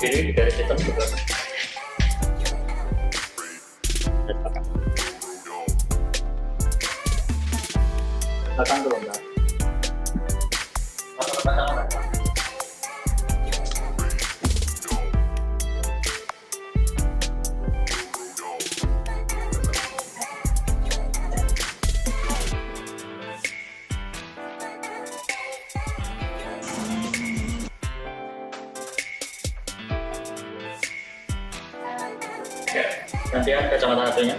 kiri di garis hitam juga. Belakang dulu enggak. Gantian kacamata satunya.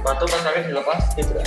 Batu pas kaki dilepas, tidak.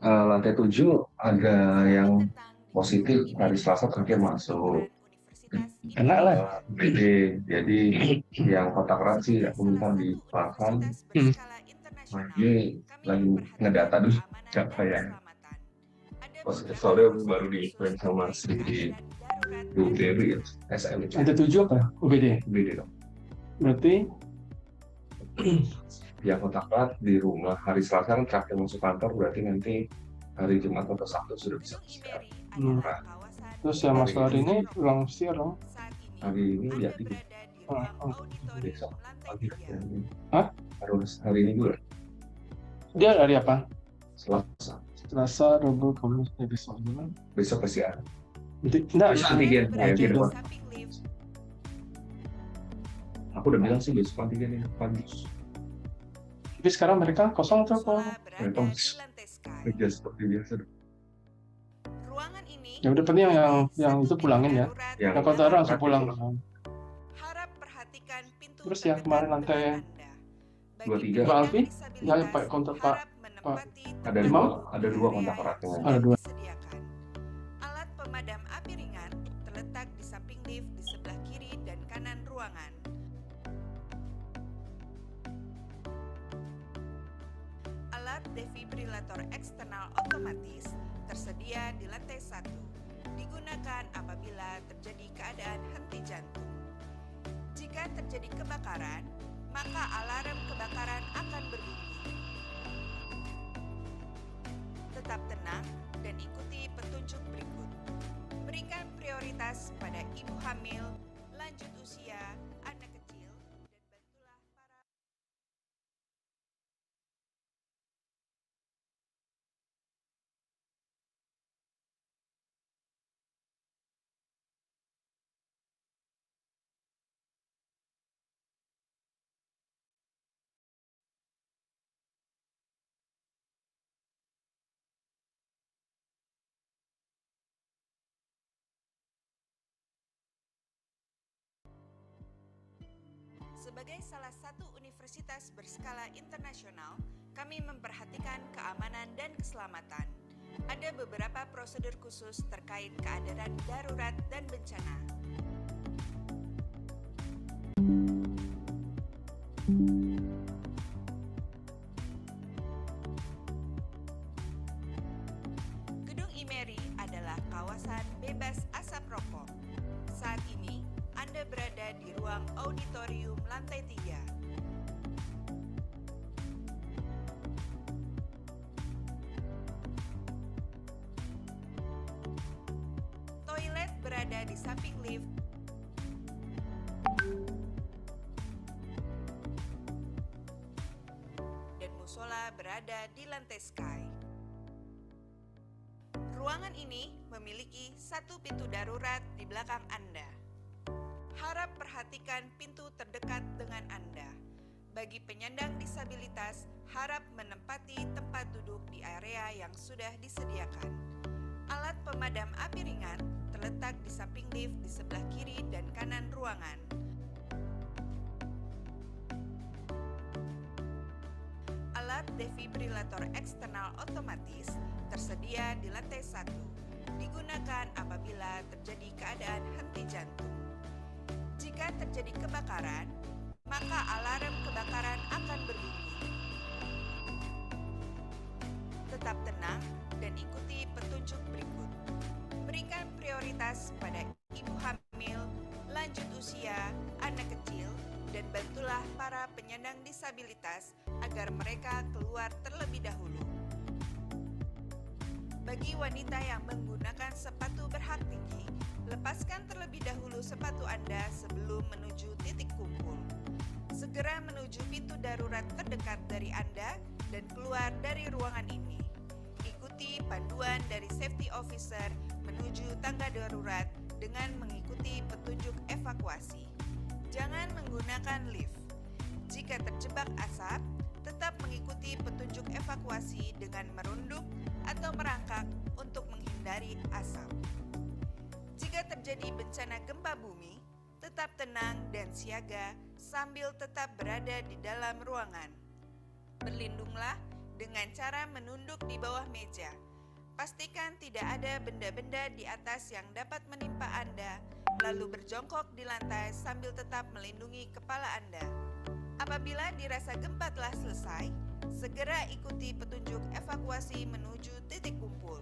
Lantai 7 ada yang positif hari Selasa terakhir masuk. Kena lah. BD, jadi yang kontak erat sih aku minta dipasang. Nah, ini lagi ngedata dulu siapa yang positif, soalnya baru di sama si UTB SM. Lantai 7 apa? UBD. BD dong. Berarti Yang kontak erat di rumah hari Selasa kan terakhir masuk kantor, berarti nanti hari Jumat atau Sabtu sudah bisa PCR. Nah, terus yang masuk hari ini ulang PCR dong. hari ini ya tiga. Besok pagi. Hah? Harus hari ini gue Dia hari apa? Selasa. Selasa, Rabu, Kamis, besok gimana? Besok PCR. Enggak, Besok antigen. Ya, antigen. gitu. Aku udah bilang sih besok antigen ini pagi. Tapi sekarang mereka kosong tuh apa? Mereka kerja seperti biasa. Ya udah, penting yang itu pulangin ya. Yang kontak erat langsung pulang. Terus yang kemarin lantai 23. Pak Alfi, ya Pak kontak Pak Ada dua kontak eratnya. ada 2. Alat pemadam api ringan terletak di samping lift di sebelah kiri dan kanan ruangan. Alat defibrilator eksternal otomatis tersedia di lantai 1. Digunakan apabila terjadi keadaan henti jantung. Jika terjadi kebakaran, maka alarm kebakaran akan berbunyi. Tetap tenang dan ikuti petunjuk berikut. Berikan prioritas pada ibu hamil, lanjut usia, anak kecil, dan bantulah para... Sebagai salah satu universitas berskala internasional, kami memperhatikan keamanan dan keselamatan. Ada beberapa prosedur khusus terkait keadaan darurat dan bencana. Gedung IMERI adalah kawasan bebas asap rokok. Saat ini, Anda berada di ruang auditorium lantai 3. Toilet berada di samping lift. sekolah berada di lantai Sky. Ruangan ini memiliki satu pintu darurat di belakang Anda. Harap perhatikan pintu terdekat dengan Anda. Bagi penyandang disabilitas, harap menempati tempat duduk di area yang sudah disediakan. Alat pemadam api ringan terletak di samping lift di sebelah kiri dan kanan ruangan. Alat defibrilator eksternal otomatis tersedia di lantai 1, digunakan apabila terjadi keadaan henti jantung. Jika terjadi kebakaran, maka alarm kebakaran akan berbunyi. Tetap tenang dan ikuti petunjuk berikut. Berikan prioritas pada ibu hamil, lanjut usia, anak kecil, dan bantulah para penyandang disabilitas agar mereka keluar terlebih dahulu. Bagi wanita yang menggunakan sepatu berhak tinggi, lepaskan terlebih dahulu sepatu Anda sebelum menuju titik kumpul. Segera menuju pintu darurat terdekat dari Anda dan keluar dari ruangan ini. Ikuti panduan dari safety officer menuju tangga darurat dengan mengikuti petunjuk evakuasi. Jangan menggunakan lift. Jika terjebak asap, tetap mengikuti petunjuk evakuasi dengan merunduk atau merangkak untuk menghindari asap. Jika terjadi bencana gempa bumi, tetap tenang dan siaga sambil tetap berada di dalam ruangan. Berlindunglah dengan cara menunduk di bawah meja. Pastikan tidak ada benda-benda di atas yang dapat menimpa Anda, lalu berjongkok di lantai sambil tetap melindungi kepala Anda. Apabila dirasa gempa telah selesai, segera ikuti petunjuk evakuasi menuju titik kumpul.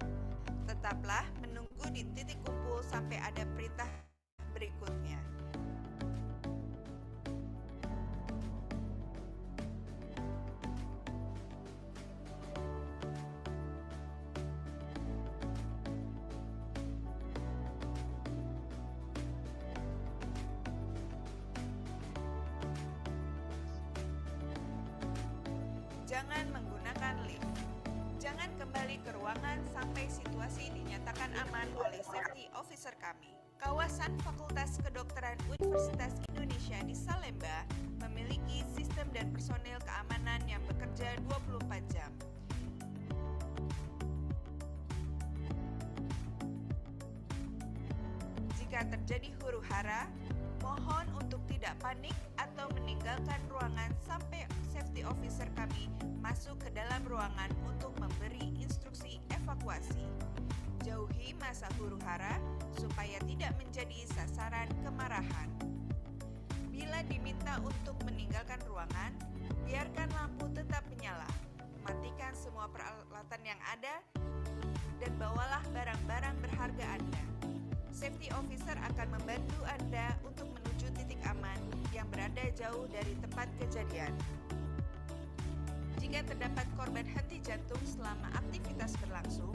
Tetaplah menunggu di titik kumpul sampai ada perintah berikutnya. Jangan menggunakan lift. Jangan kembali ke ruangan sampai situasi dinyatakan aman oleh safety officer kami. Kawasan Fakultas Kedokteran Universitas Indonesia di Salemba memiliki sistem dan personel keamanan yang bekerja 24 jam. Jika terjadi huru-hara, mohon untuk tidak panik atau meninggalkan ruangan sampai safety officer kami masuk ke dalam ruangan untuk memberi instruksi evakuasi. Jauhi masa huru-hara supaya tidak menjadi sasaran kemarahan. Bila diminta untuk meninggalkan ruangan, biarkan lampu tetap menyala. Matikan semua peralatan yang ada dan bawalah barang-barang berharga Anda. Safety officer akan membantu Anda untuk menuju titik aman yang berada jauh dari tempat kejadian. Jika terdapat korban henti jantung selama aktivitas berlangsung,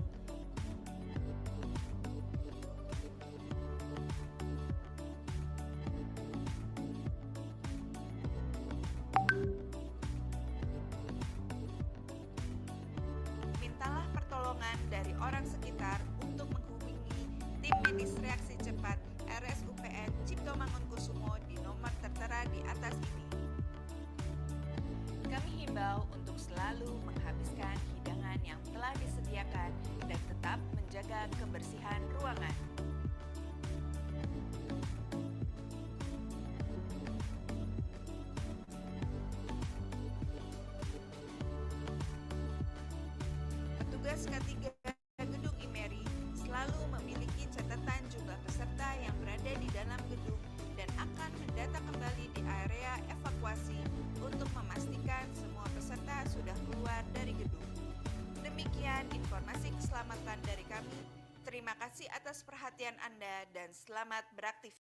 mintalah pertolongan dari orang sekitar untuk menghubungi tim medis reaksi cepat RSUPN Cipto Mangunkusumo di nomor tertera di atas ini. Kami himbau untuk selalu menghabiskan hidangan yang telah disediakan dan tetap menjaga kebersihan ruangan. Petugas K3 Gedung Imeri selalu memiliki catatan jumlah peserta yang berada di dalam gedung dan akan mendata kembali di area evakuasi untuk memastikan semua peserta sudah keluar dari gedung. Demikian informasi keselamatan dari kami. Terima kasih atas perhatian Anda dan selamat beraktivitas.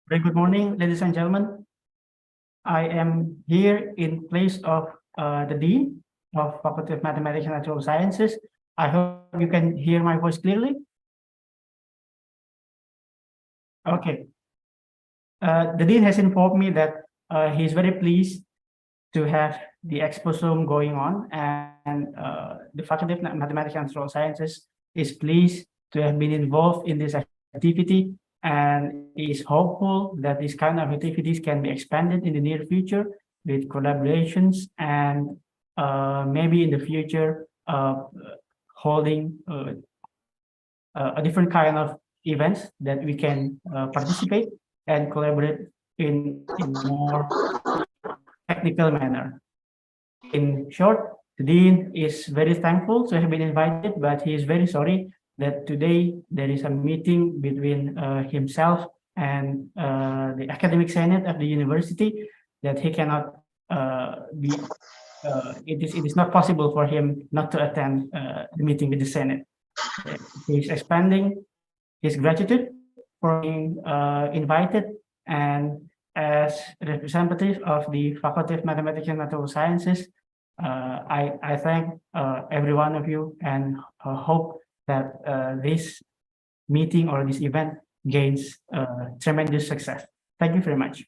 Very good morning, ladies and gentlemen. I am here in place of the Dean of Faculty of Mathematics and Natural Sciences. I hope you can hear my voice clearly. Okay. The Dean has informed me that he's very pleased to have the Exposome going on, and the Faculty of Mathematics and Natural Sciences is pleased to have been involved in this activity and is hopeful that these kind of activities can be expanded in the near future with collaborations and maybe in the future holding a different kind of events that we can participate and collaborate in more technical manner. In short, the Dean is very thankful to have been invited, but he is very sorry that today there is a meeting between himself and the academic senate of the university that he cannot be. It is not possible for him not to attend the meeting with the senate. He is expanding his gratitude for being invited, and as representative of the Faculty of Mathematics and Natural Sciences, I thank every one of you and hope that this meeting or this event gains tremendous success. Thank you very much.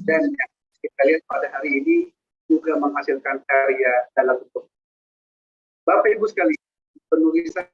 Dan kita lihat pada hari ini juga menghasilkan karya dalam bentuk. Bapak Ibu sekalian, penulisan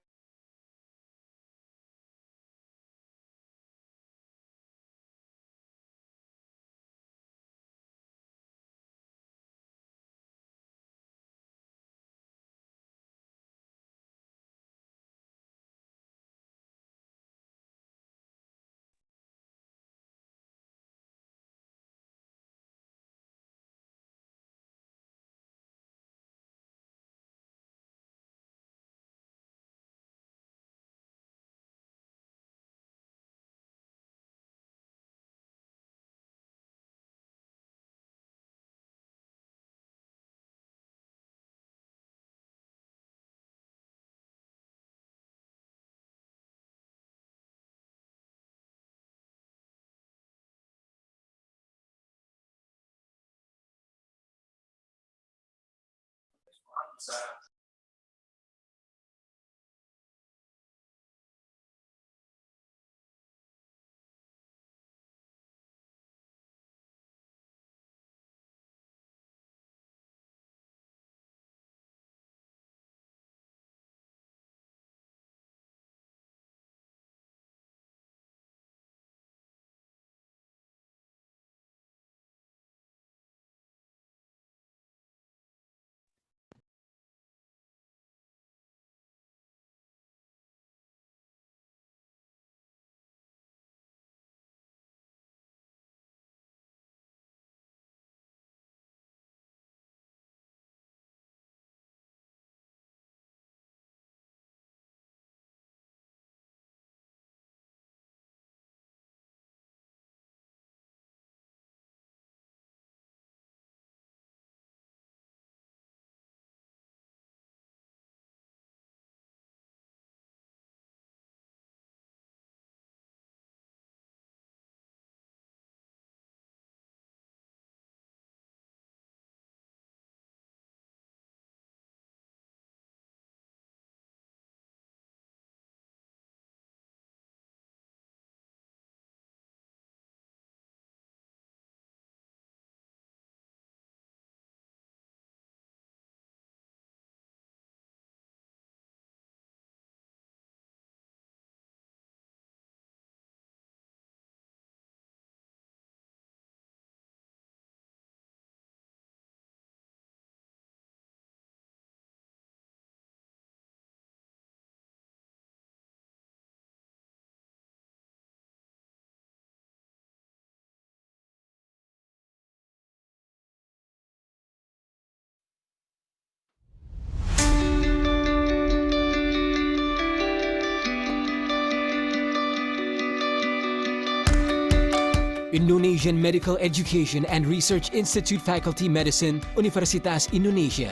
Indonesian Medical Education and Research Institute Faculty Medicine, Universitas Indonesia.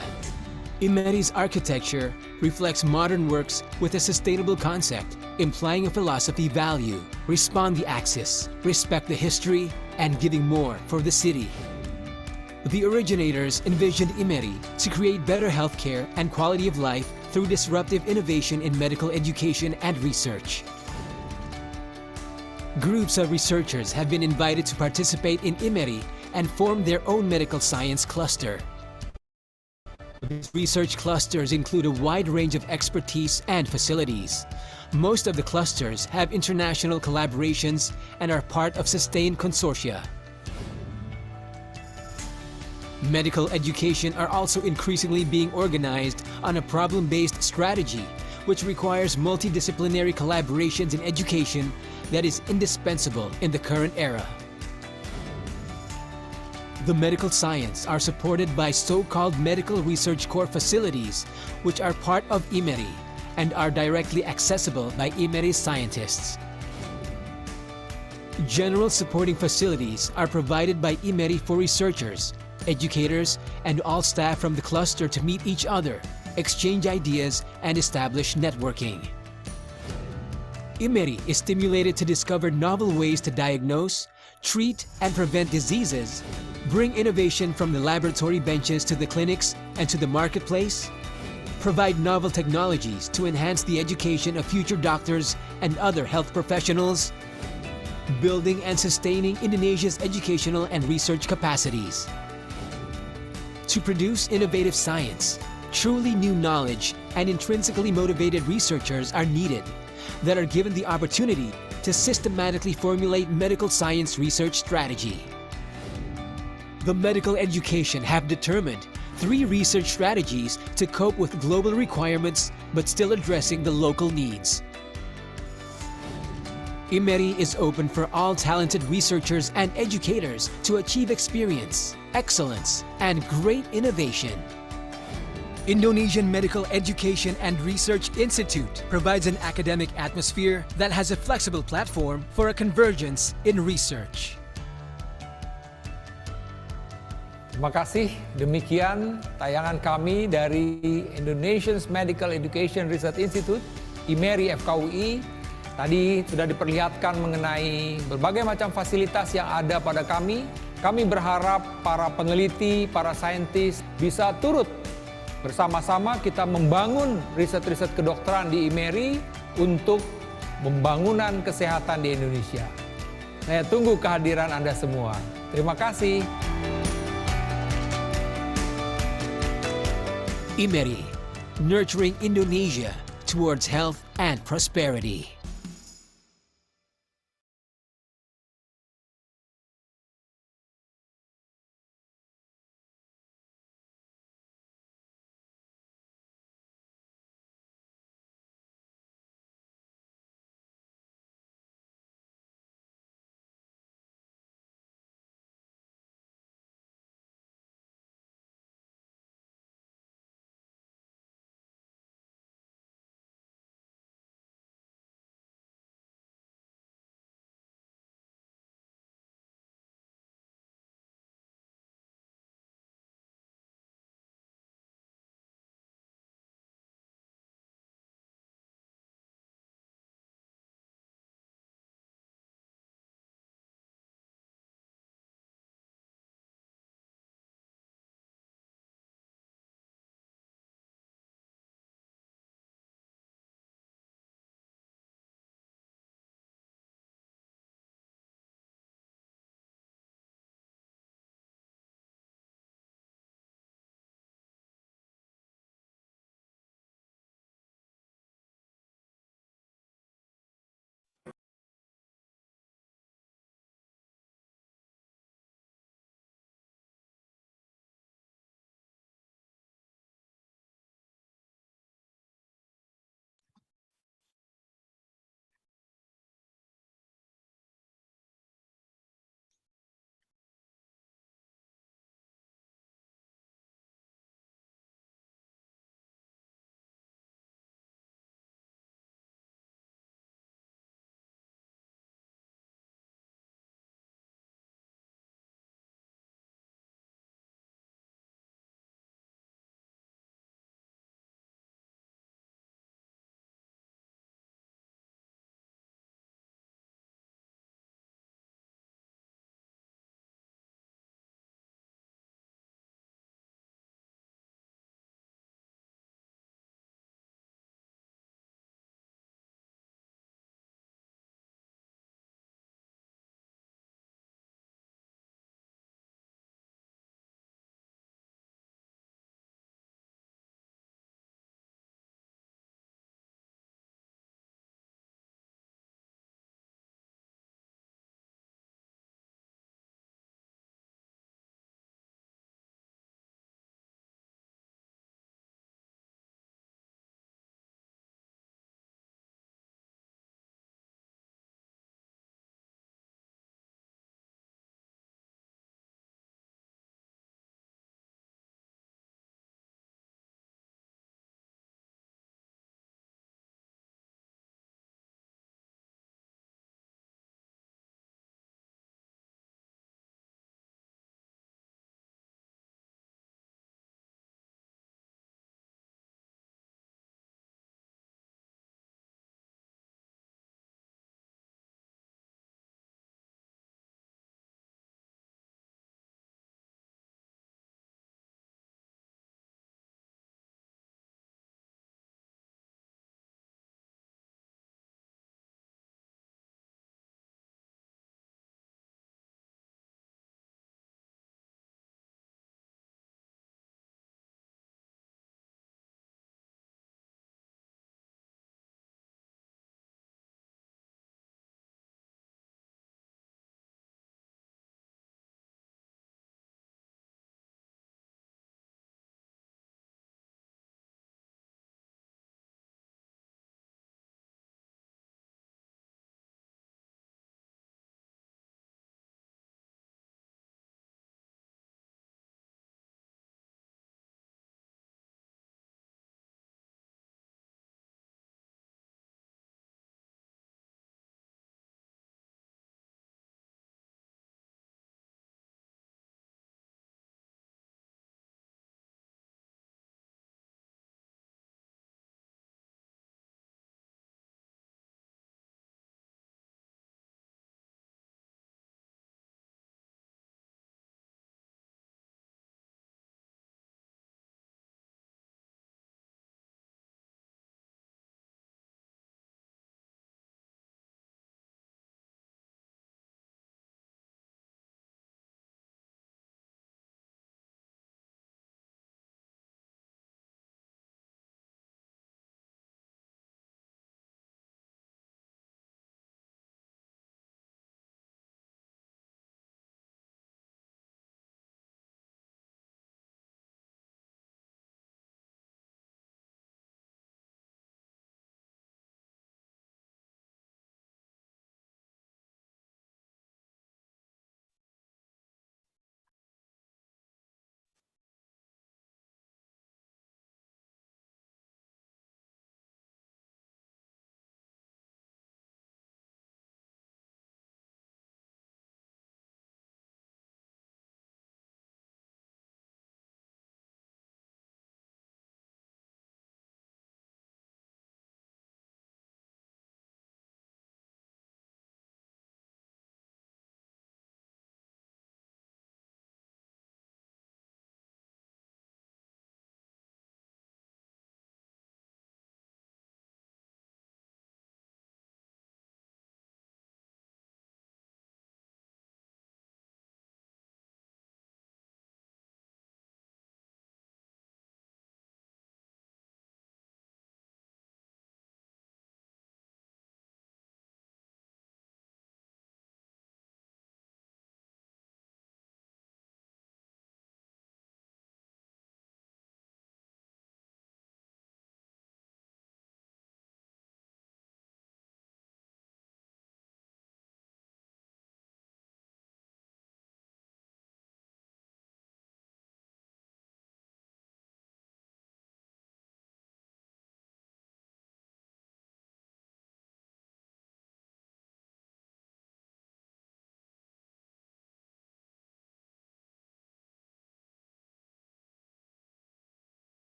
IMERI's architecture reflects modern works with a sustainable concept, implying a philosophy value, respond the axis, respect the history, and giving more for the city. The originators envisioned IMERI to create better healthcare and quality of life through disruptive innovation in medical education and research. Groups of researchers have been invited to participate in IMERI and form their own medical science cluster. These research clusters include a wide range of expertise and facilities. Most of the clusters have international collaborations and are part of sustained consortia. Medical education are also increasingly being organized on a problem-based strategy, which requires multidisciplinary collaborations in education that is indispensable in the current era. The medical science are supported by so-called medical research core facilities, which are part of IMERI and are directly accessible by IMERI scientists. General supporting facilities are provided by IMERI for researchers, educators, and all staff from the cluster to meet each other, exchange ideas, and establish networking. IMERI is stimulated to discover novel ways to diagnose, treat, and prevent diseases, bring innovation from the laboratory benches to the clinics and to the marketplace, provide novel technologies to enhance the education of future doctors and other health professionals, building and sustaining Indonesia's educational and research capacities. To produce innovative science, truly new knowledge and intrinsically motivated researchers are needed that are given the opportunity to systematically formulate medical science research strategy. The medical education have determined 3 research strategies to cope with global requirements but still addressing the local needs. IMERI is open for all talented researchers and educators to achieve experience, excellence, and great innovation. Indonesian Medical Education and Research Institute provides an academic atmosphere that has a flexible platform for a convergence in research. Terima kasih. Demikian tayangan kami dari Indonesian Medical Education Research Institute, IMERI FKUI. Tadi sudah diperlihatkan mengenai berbagai macam fasilitas yang ada pada kami. Kami berharap para peneliti, para saintis bisa turut bersama-sama kita membangun riset-riset kedokteran di IMERI untuk pembangunan kesehatan di Indonesia. Saya tunggu kehadiran Anda semua. Terima kasih. IMERI, nurturing Indonesia towards health and prosperity.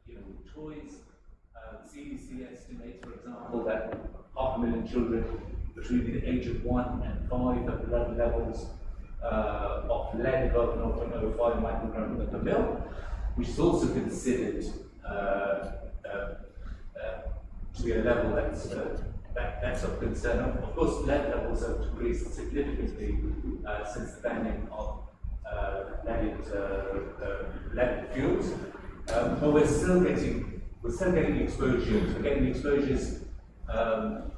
with toys. CDC estimates, for example, that 500,000 children between the age of 1 and 5 have blood levels of lead above 0.05 microgram per mil, which is also considered to be a level that's of concern. Of course, lead levels have decreased significantly since the banning of leaded fuels, but we're still getting exposures. We're getting exposures.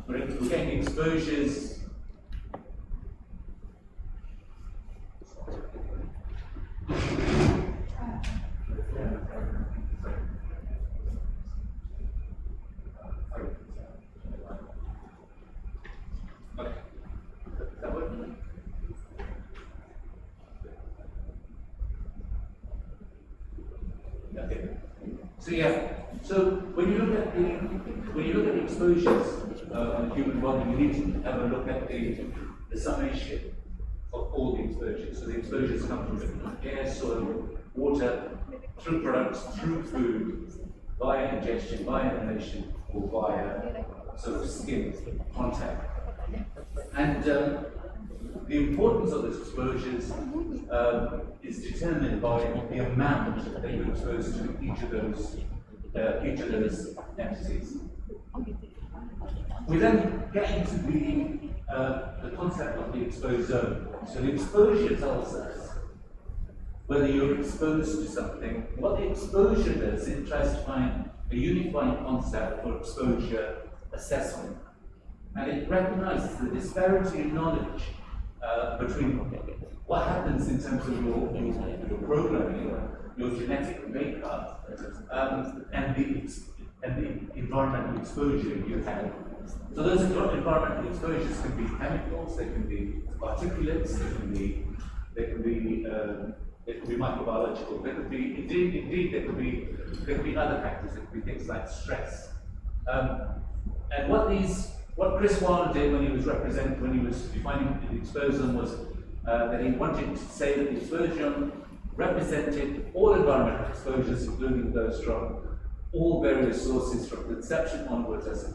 We're getting exposures. So yeah, so when you look at the exposures on the human body, you need to have a look at the summation of all the exposures. So the exposures come from air, soil, water, through products, through food, via ingestion, via inhalation, or via sort of skin contact. And the importance of those exposures is determined by the amount that you're exposed to each of those entities. We then get into the concept of the exposome. So the exposure tells us whether you're exposed to something. What the exposure does, it tries to find a unifying concept for exposure assessment. And it recognizes the disparity in knowledge between what happens in terms of your programming, your genetic makeup, and the environmental exposure you have. So those environmental exposures can be chemicals, they can be particulates, they can be microbiological. There could be indeed there could be other factors. There could be things like stress. And what Chris Wilde did when he was defining the exposome was that he wanted to say that the exposome represented all environmental exposures, including those from all various sources from conception onwards as a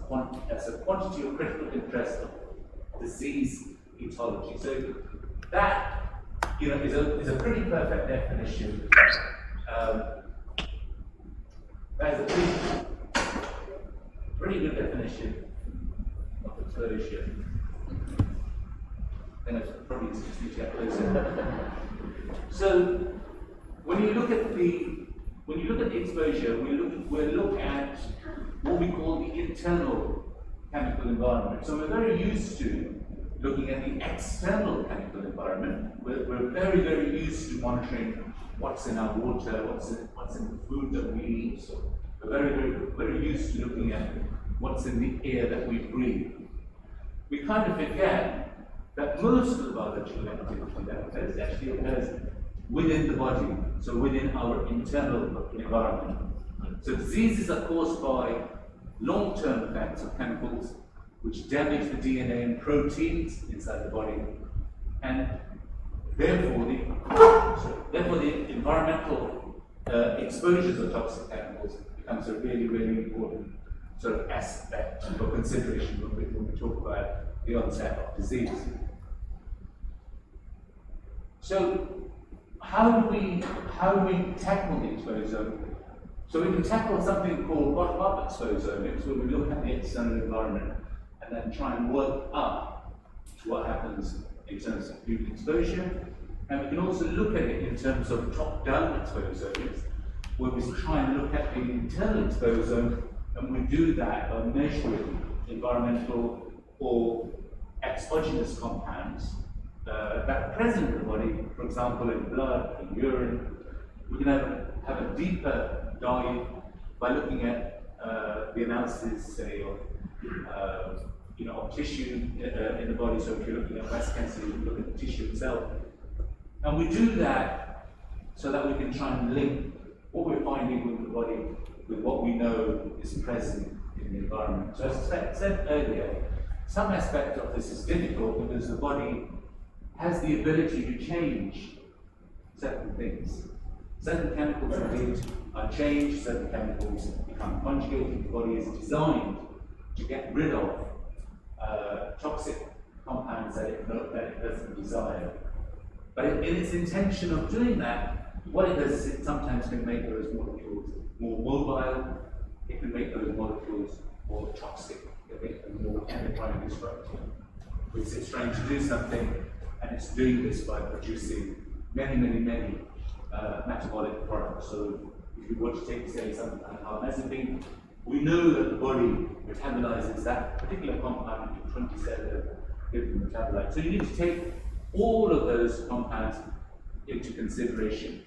quantity of critical interest of disease etiology. So that is a pretty perfect definition. That is a pretty good definition of exposure. Then I probably just need to get closer. So when you look at the exposure, we look at what we call the internal chemical environment. So we're very used to looking at the external chemical environment. We're very, very used to monitoring what's in our water, what's in the food that we eat. So we're very, very, very used to looking at what's in the air that we breathe. We kind of forget that most of the biological activity that occurs actually occurs within the body, so within our internal environment. So diseases are caused by long-term effects of chemicals which damage the DNA and proteins inside the body, and therefore the environmental exposures of toxic chemicals becomes a really, really important sort of aspect for consideration when we talk about the onset of disease. So how do we tackle the exposome? So we can tackle something called bottom-up exposomics, where we look at the external environment and then try and work up to what happens in terms of human exposure. And we can also look at it in terms of top-down exposomics, where we try and look at the internal exposome, and we do that by measuring environmental or exogenous compounds that are present in the body, for example, in blood, in urine. We can have a deeper dive by looking at the analysis, say, of tissue in the body. So if you're looking at breast cancer, you can look at the tissue itself. And we do that so that we can try and link what we're finding with the body with what we know is present in the environment. So as I said earlier, some aspect of this is difficult because the body has the ability to change certain things. Certain chemicals indeed are changed, certain chemicals become conjugated. The body is designed to get rid of toxic compounds that it doesn't desire. But in its intention of doing that, what it does is it sometimes can make those molecules more mobile, it can make those molecules more toxic, it can make them more endocrine disruptive. It's trying to do something, and it's doing this by producing many metabolic products. So if you want to take, say, something like carbamazepine, we know that the body metabolizes that particular compound into 27 different metabolites. So you need to take all of those compounds into consideration.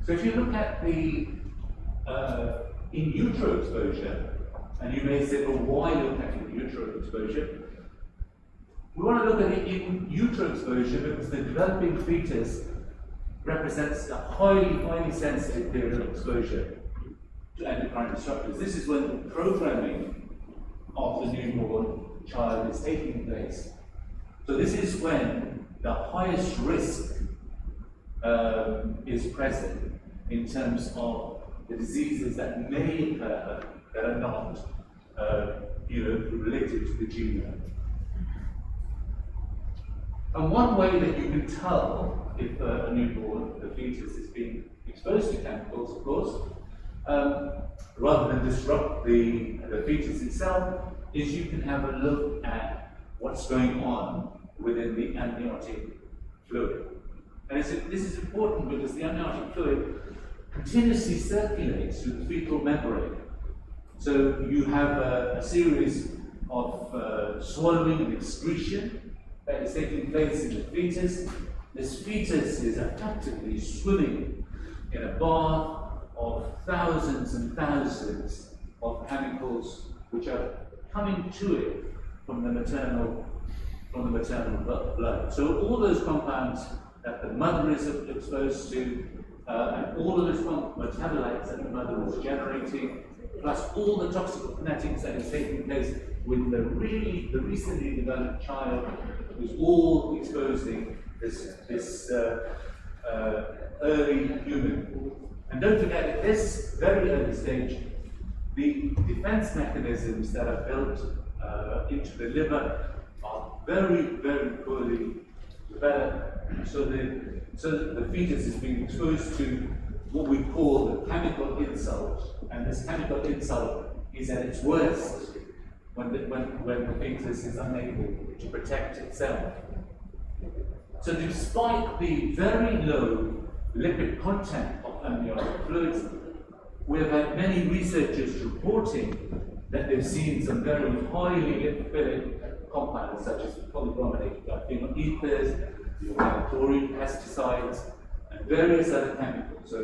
So if you look at the in utero exposure, and you may say, well, why look at in utero exposure? We want to look at it in utero exposure because the developing fetus represents a highly sensitive period of exposure to endocrine disruptors. This is when the programming of the newborn child is taking place. So this is when the highest risk is present in terms of the diseases that may occur that are not related to the genome. And one way that you can tell if a newborn, the fetus, is being exposed to chemicals, of course, rather than disrupt the fetus itself, is you can have a look at what's going on within the amniotic fluid. And this is important because the amniotic fluid continuously circulates through the fetal membrane. So you have a series of swallowing and excretion that is taking place in the fetus. This fetus is effectively swimming in a bath of thousands and thousands of chemicals which are coming to it from the maternal blood. So all those compounds that the mother is exposed to, and all of those metabolites that the mother is generating, plus all the toxicokinetics that is taking place with the recently developed child, who's all exposing this early human. And don't forget, at this very early stage, the defense mechanisms that are built into the liver are very poorly developed. So the fetus is being exposed to what we call the chemical insult, and this chemical insult is at its worst when the fetus is unable to protect itself. So despite the very low lipid content of amniotic fluids, we have had many researchers reporting that they've seen some very highly lipophilic compounds such as polybrominated diphenyl ethers, chlorine pesticides, and various other chemicals. So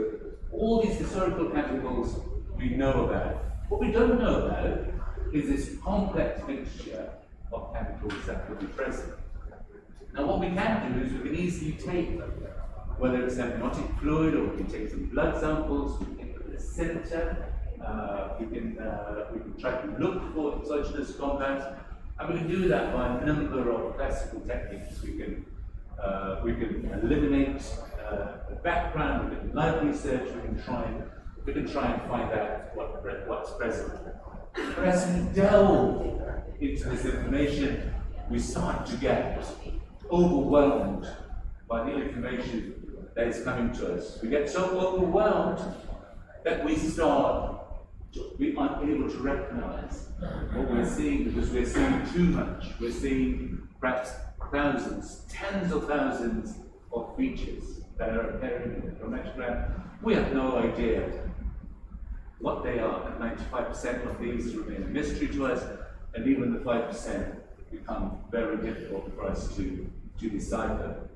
all these historical chemicals we know about. What we don't know about is this complex mixture of chemicals that could be present. Now what we can do is we can easily take, whether it's amniotic fluid or we can take some blood samples, we can take the placenta, we can try to look for exogenous compounds, and we can do that by a number of classical techniques. We can eliminate the background, we can live research, we can try and find out what's present. But as we delve into this information, we start to get overwhelmed by the information that is coming to us. We get so overwhelmed that we start to be unable to recognize what we're seeing because we're seeing too much. We're seeing perhaps thousands, tens of thousands of features that are appearing in the chromatogram. We have no idea what they are, and 95% of these remain a mystery to us, and even the 5% become very difficult for us to decipher.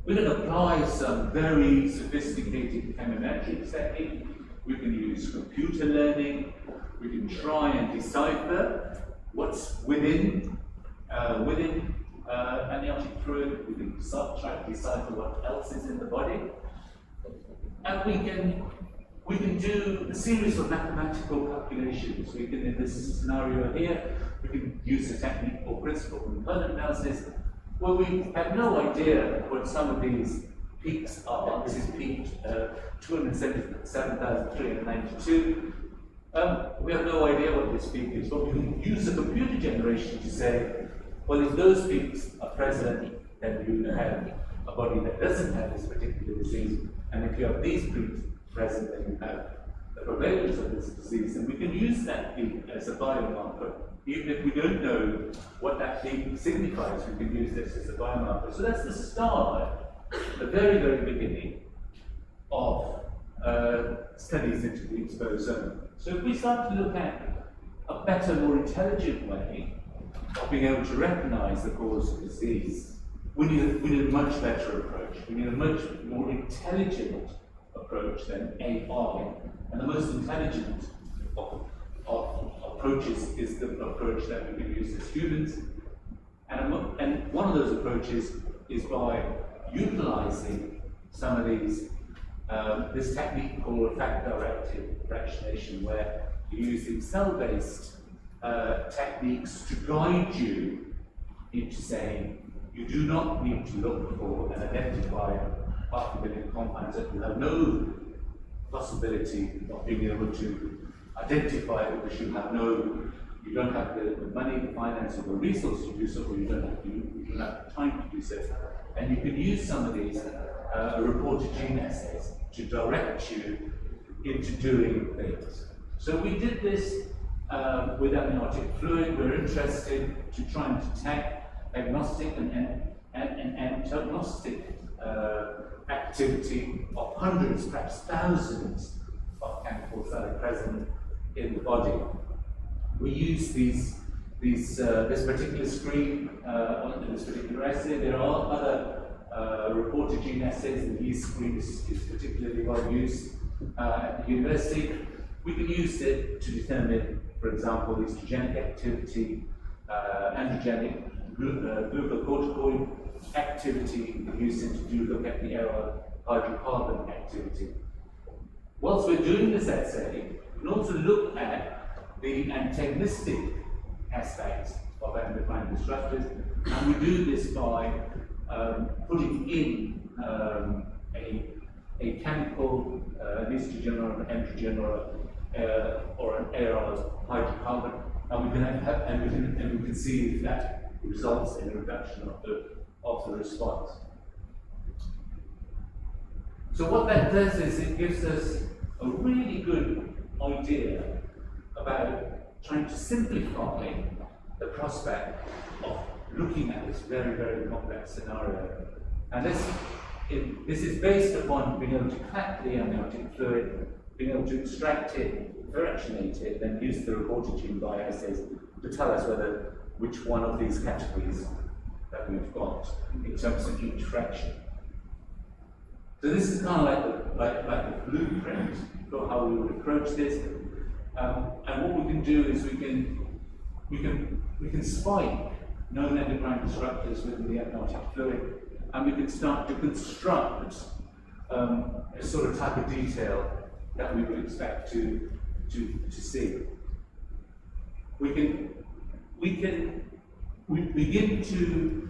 We can apply some very sophisticated chemometrics technique. We can use computer learning. We can try and decipher what's within amniotic fluid. We can try to decipher what else is in the body, and we can do a series of mathematical calculations. We can, in this scenario here, we can use a technique called principal component analysis, where we have no idea what some of these peaks are. This is peak 277,392. We have no idea what this peak is, but we can use the computer generation to say, well, if those peaks are present, then you have a body that doesn't have this particular disease, and if you have these peaks present, then you have the prevalence of this disease, and we can use that peak as a biomarker. Even if we don't know what that peak signifies, we can use this as a biomarker. So that's the start, the very, very beginning of studies into the exposome. So if we start to look at a better, more intelligent way of being able to recognize the cause of disease, we need a much better approach. We need a much more intelligent approach than AI. And the most intelligent of approaches is the approach that we can use as humans. And one of those approaches is by utilizing some of these, this technique called fact-directed fractionation, where you're using cell-based techniques to guide you into saying you do not need to look for and identify 500,000 compounds that you have no possibility of being able to identify because you don't have the money, the finance, or the resource to do so, or you don't have the time to do so. And you can use some of these reported gene assays to direct you into doing things. So we did this with amniotic fluid. We're interested to try and detect agnostic and diagnostic activity of hundreds, perhaps thousands of chemicals that are present in the body. We use this particular screen on this particular assay. There are other reported gene assays, and these screens is particularly well used at the university. We can use it to determine, for example, estrogenic activity, androgenic, glucocorticoid activity. We can use it to look at the aryl hydrocarbon activity. Whilst we're doing this assay, we can also look at the antagonistic aspects of endocrine disruptors, and we do this by putting in a chemical, an estrogen or an androgen or an aryl hydrocarbon, and we can see if that results in a reduction of the response. So what that does is it gives us a really good idea about trying to simplify the prospect of looking at this very, very complex scenario. And this is based upon being able to collect the amniotic fluid, being able to extract it, fractionate it, then use the reported gene bioassays to tell us which one of these categories that we've got in terms of each fraction. So this is kind of like the blueprint for how we would approach this. And what we can do is we can spike known endocrine disruptors within the amniotic fluid, and we can start to construct a sort of type of detail that we would expect to see. We begin to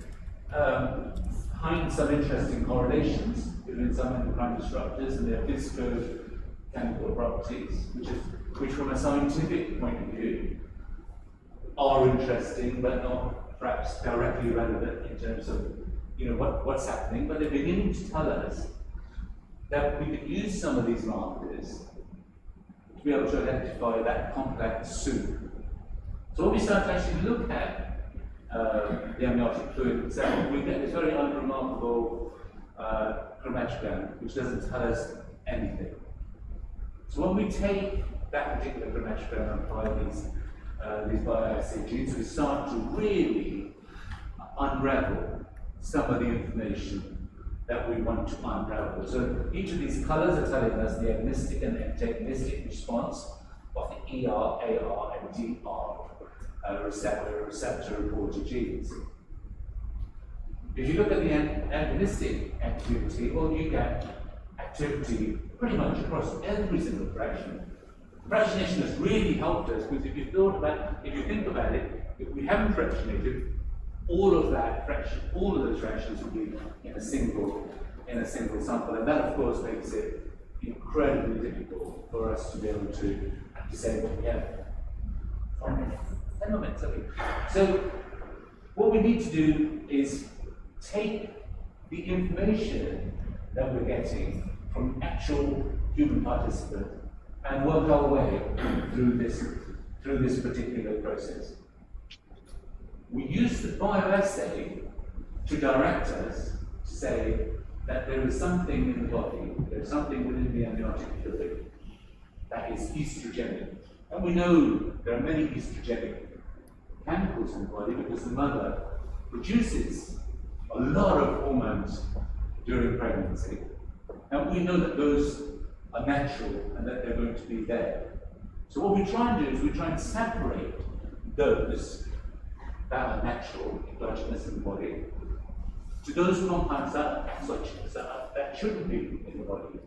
find some interesting correlations between some endocrine disruptors and their physicochemical properties, which from a scientific point of view are interesting, but not perhaps directly relevant in terms of what's happening. But they're beginning to tell us that we could use some of these markers to be able to identify that complex soup. So when we start to actually look at the amniotic fluid itself, we get this very unremarkable chromatogram, which doesn't tell us anything. So when we take that particular chromatogram and apply these bioassay genes, we start to really unravel some of the information that we want to unravel. So each of these colors are telling us the agonistic and antagonistic response of the ER, AR, and DR receptor reported genes. If you look at the agonistic activity, well, you get activity pretty much across every single fraction. Fractionation has really helped us, because if you think about it, if we haven't fractionated, all of those fractions would be in a single in a single sample. And that, of course, makes it incredibly difficult for us to be able to say what we have. 10 moments, okay. So what we need to do is take the information that we're getting from actual human participants and work our way through this particular process. We use the bioassay to direct us to say that there is something in the body, there is something within the amniotic fluid that is estrogenic. And we know there are many estrogenic chemicals in the body because the mother produces a lot of hormones during pregnancy. And we know that those are natural and that they're going to be there. So what we try and do is we try and separate those that are natural, endogenous in the body, to those compounds that shouldn't be in the body.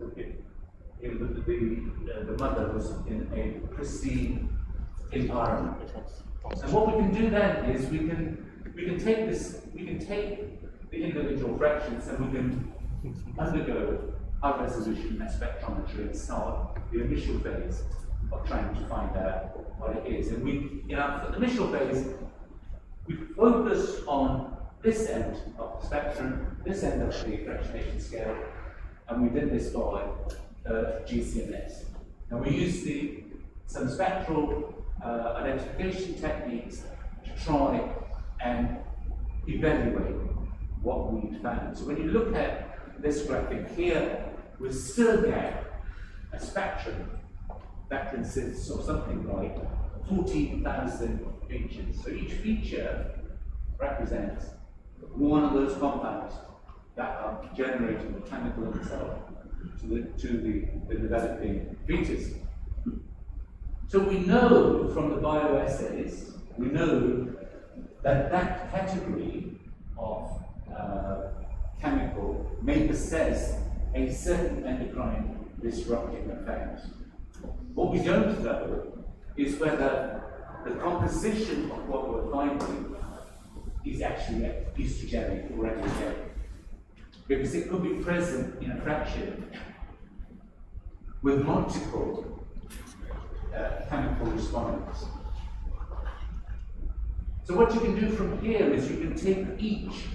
The mother was in a pristine environment. And what we can do then is we can take the individual fractions and we can undergo high resolution mass spectrometry and start the initial phase of trying to find out what it is. And in our initial phase, we focus on this end of the spectrum, this end of the fractionation scale, and we did this by GCMS. And we used some spectral identification techniques to try and evaluate what we found. So when you look at this graphic here, we still get a spectrum that consists of something like 14,000 features. So each feature represents one of those compounds that are generating the chemical itself to the developing fetus. So we know from the bioassays, we know that that category of chemical may possess a certain endocrine disrupting effect. What we don't know is whether the composition of what we're finding is actually estrogenic or androgenic, because it could be present in a fraction with multiple chemical respondents. So what you can do from here is you can take each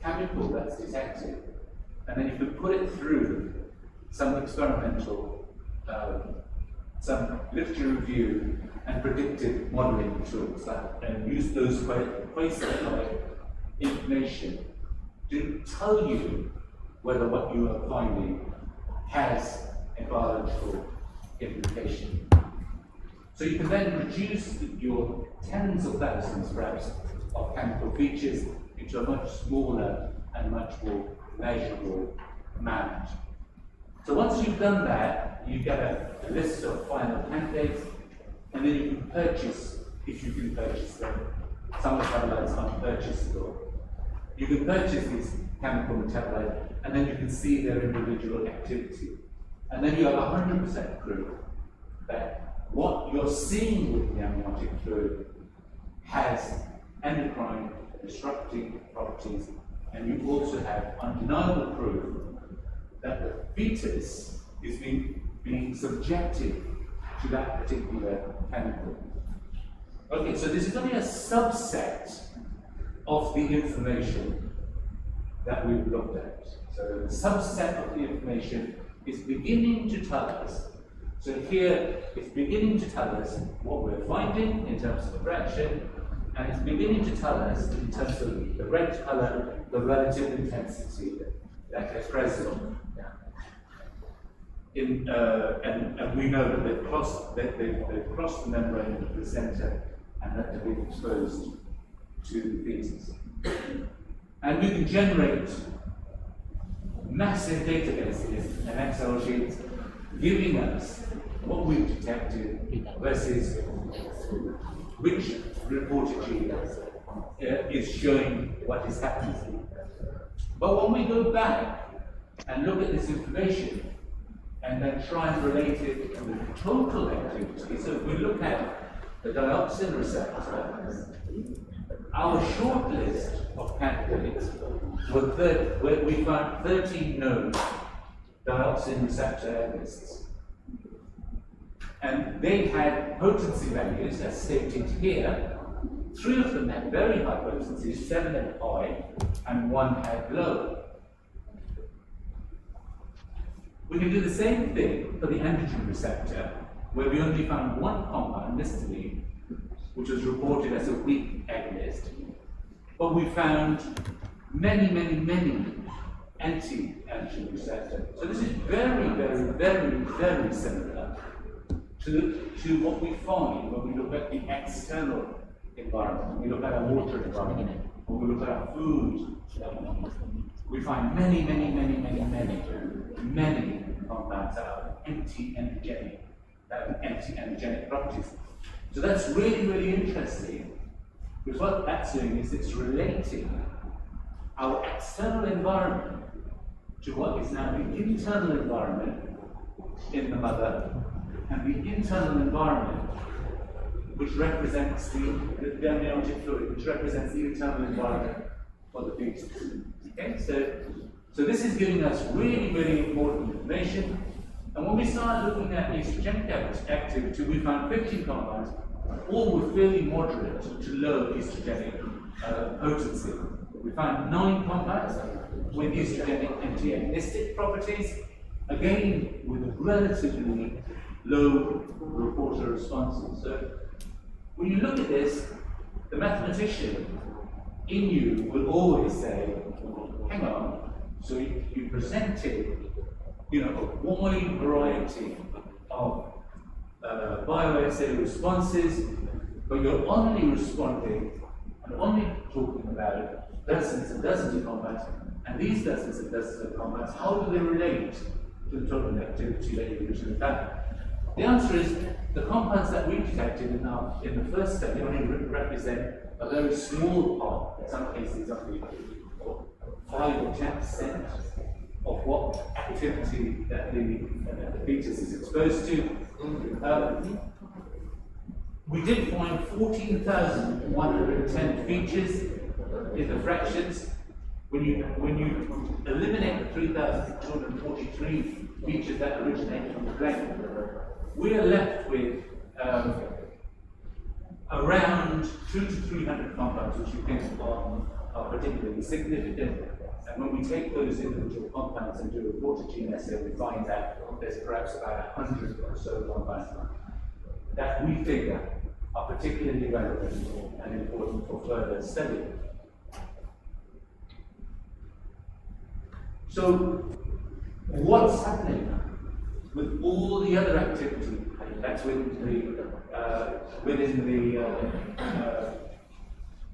chemical that's detected and then you can put it through some experimental, some literature review and predictive modeling tools and use those quasi-like information to tell you whether what you are finding has a biological implication. So you can then reduce your tens of thousands, perhaps, of chemical features into a much smaller and much more measurable amount. So once you've done that, you get a list of final candidates, and then you can purchase, if you can purchase them. Some metabolites aren't purchasable. You can purchase these chemical metabolites, and then you can see their individual activity. And then you have 100% proof that what you're seeing with the amniotic fluid has endocrine disrupting properties, and you also have undeniable proof that the fetus is being subjected to that particular chemical. Okay, so this is only a subset of the information that we've looked at. So the subset of the information is beginning to tell us. So here, it's beginning to tell us what we're finding in terms of the fraction, and it's beginning to tell us in terms of the red color, the relative intensity that is present. And we know that they've crossed the membrane of the placenta and that they've been exposed to the fetus. And we can generate massive databases and Excel sheets giving us what we've detected versus which reported gene is showing what is happening. But when we go back and look at this information and then try and relate it to the total activity, so if we look at the dioxin receptor our short list of candidates where we found 13 known dioxin receptor agonists. And they had potency values, as stated here. 3 of them had very high potency, 7 had high, and 1 had low. We can do the same thing for the androgen receptor, where we only found 1 compound, histamine, which was reported as a weak agonist. But we found many anti-androgen receptor. So this is very similar to what we find when we look at the external environment. We look at our water environment, when we look at our food, we find many compounds that are anti-androgenic, that have anti-androgenic properties. So that's really interesting, because what that's doing is it's relating our external environment to what is now the internal environment in the mother, and the internal environment which represents the amniotic fluid, which represents the internal environment for the fetus. Okay, so this is giving us really important information. And when we start looking at estrogenic activity, we found 15 compounds, all with fairly moderate to low estrogenic potency. We found 9 compounds with estrogenic anti-agonistic properties, again with relatively low reporter responses. So when you look at this, the mathematician in you will always say, hang on, so you presented a wide variety of bioassay responses, but you're only responding and only talking about dozens and dozens of compounds, and these dozens and dozens of compounds, how do they relate to the total activity that you usually found? The answer is the compounds that we detected in the first study only represent a very small part, in some cases only 5 or 10% of what activity that the fetus is exposed to. We did find 14,110 features in the fractions. When you eliminate the 3,243 features that originate from the gland, we are left with around 200 to 300 compounds, which we think are particularly significant. And when we take those individual compounds and do a reported gene assay, we find that there's perhaps about 100 or so compounds that we figure are particularly relevant and important for further study. So, what's happening with all the other activity that's within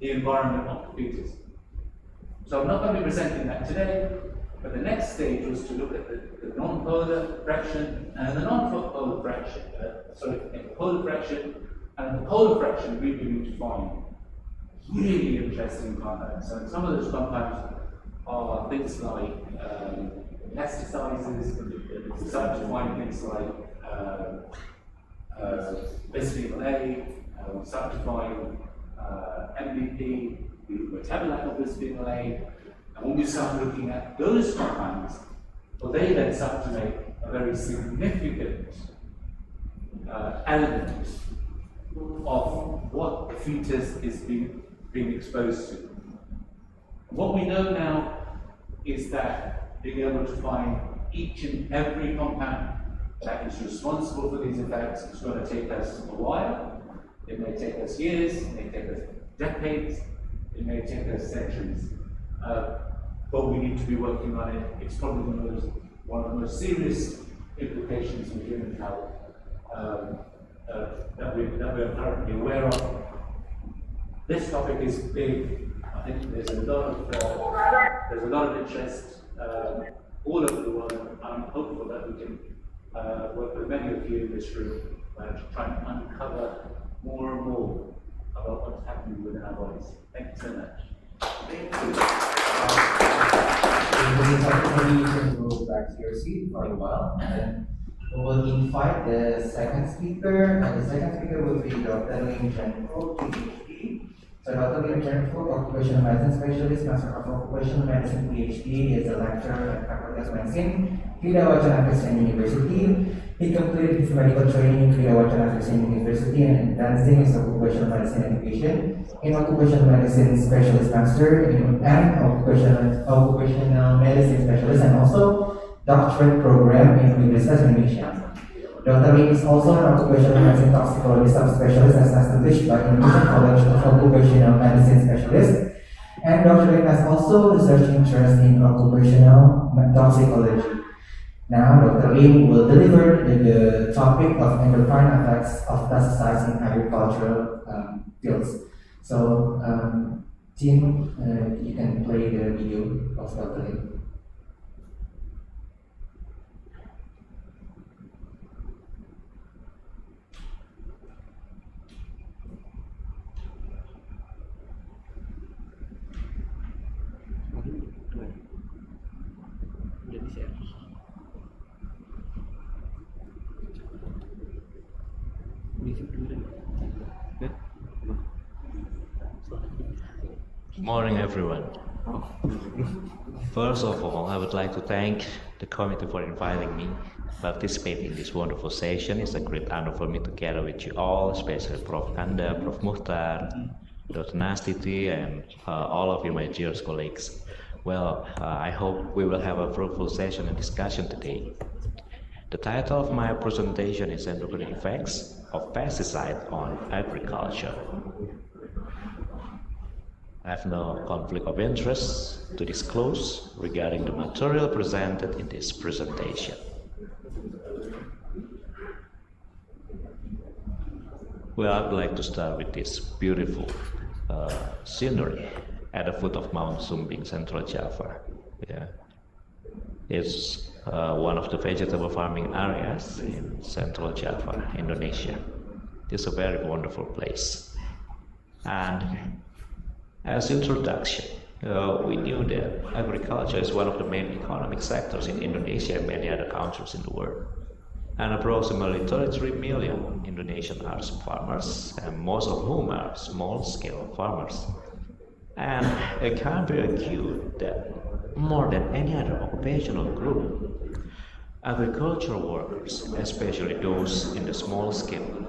the environment of the fetus? So I'm not going to be presenting that today, but the next stage was to look at the non-polar fraction and the non-polar fraction, the polar fraction, and the polar fraction we begin to find really interesting compounds. So some of those compounds are things like pesticides, we start to find things like bisphenol A, we start to find MVP, the metabolite of bisphenol A, and when we start looking at those compounds, well, they then start to make a very significant element of what the fetus is being exposed to. What we know now is that being able to find each and every compound that is responsible for these effects is going to take us a while. It may take us years, it may take us decades, it may take us centuries. But we need to be working on it. It's probably one of the most serious implications in human health that we're currently aware of. This topic is big. I think there's a lot of interest all over the world, and I'm hopeful that we can work with many of you in this room to try and uncover more and more about what's happening within our bodies. Thank you so much. Thank you. You can go back to your seat for a while, and we will invite the second speaker, and the second speaker will be Dr. Lim Jenko, PhD. So Dr. Lim Jennifer, occupational medicine specialist, master of occupational medicine PhD. He is a lecturer at Faculty of Medicine, KULIAH Wacana Christian University. He completed his medical training in KULIAH Wacana Christian University and advancing his occupational medicine education in occupational medicine specialist master and occupational medicine specialist, and also doctorate program in Universitas Indonesia. Dr. Lim is also an occupational medicine toxicology subspecialist as established by Indonesian College of Occupational Medicine Specialists. And Dr. Lim has also research interest in occupational toxicology. Now, Dr. Lim will deliver the topic of endocrine effects of pesticides in agricultural fields. So, Tim, you can play the video of Dr. Lim. Good morning, everyone. First of all, I would like to thank the committee for inviting me to participate in this wonderful session. It's a great honor for me to gather with you all, especially Prof. Kanda, Prof. Muhtar, Dr. Nastiti, and all of you, my dearest colleagues. Well, I hope we will have a fruitful session and discussion today. The title of my presentation is Endocrine Effects of Pesticide on Agriculture. I have no conflict of interest to disclose regarding the material presented in this presentation. Well, I'd like to start with this beautiful scenery at the foot of Mount Sumbing, Central Java. Yeah. It's one of the vegetable farming areas in Central Java, Indonesia. It's a very wonderful place. And as introduction, we knew that agriculture is one of the main economic sectors in Indonesia and many other countries in the world. And approximately 33 million Indonesians are farmers, and most of whom are small-scale farmers. And it can be argued that more than any other occupational group, agricultural workers, especially those in the small-scale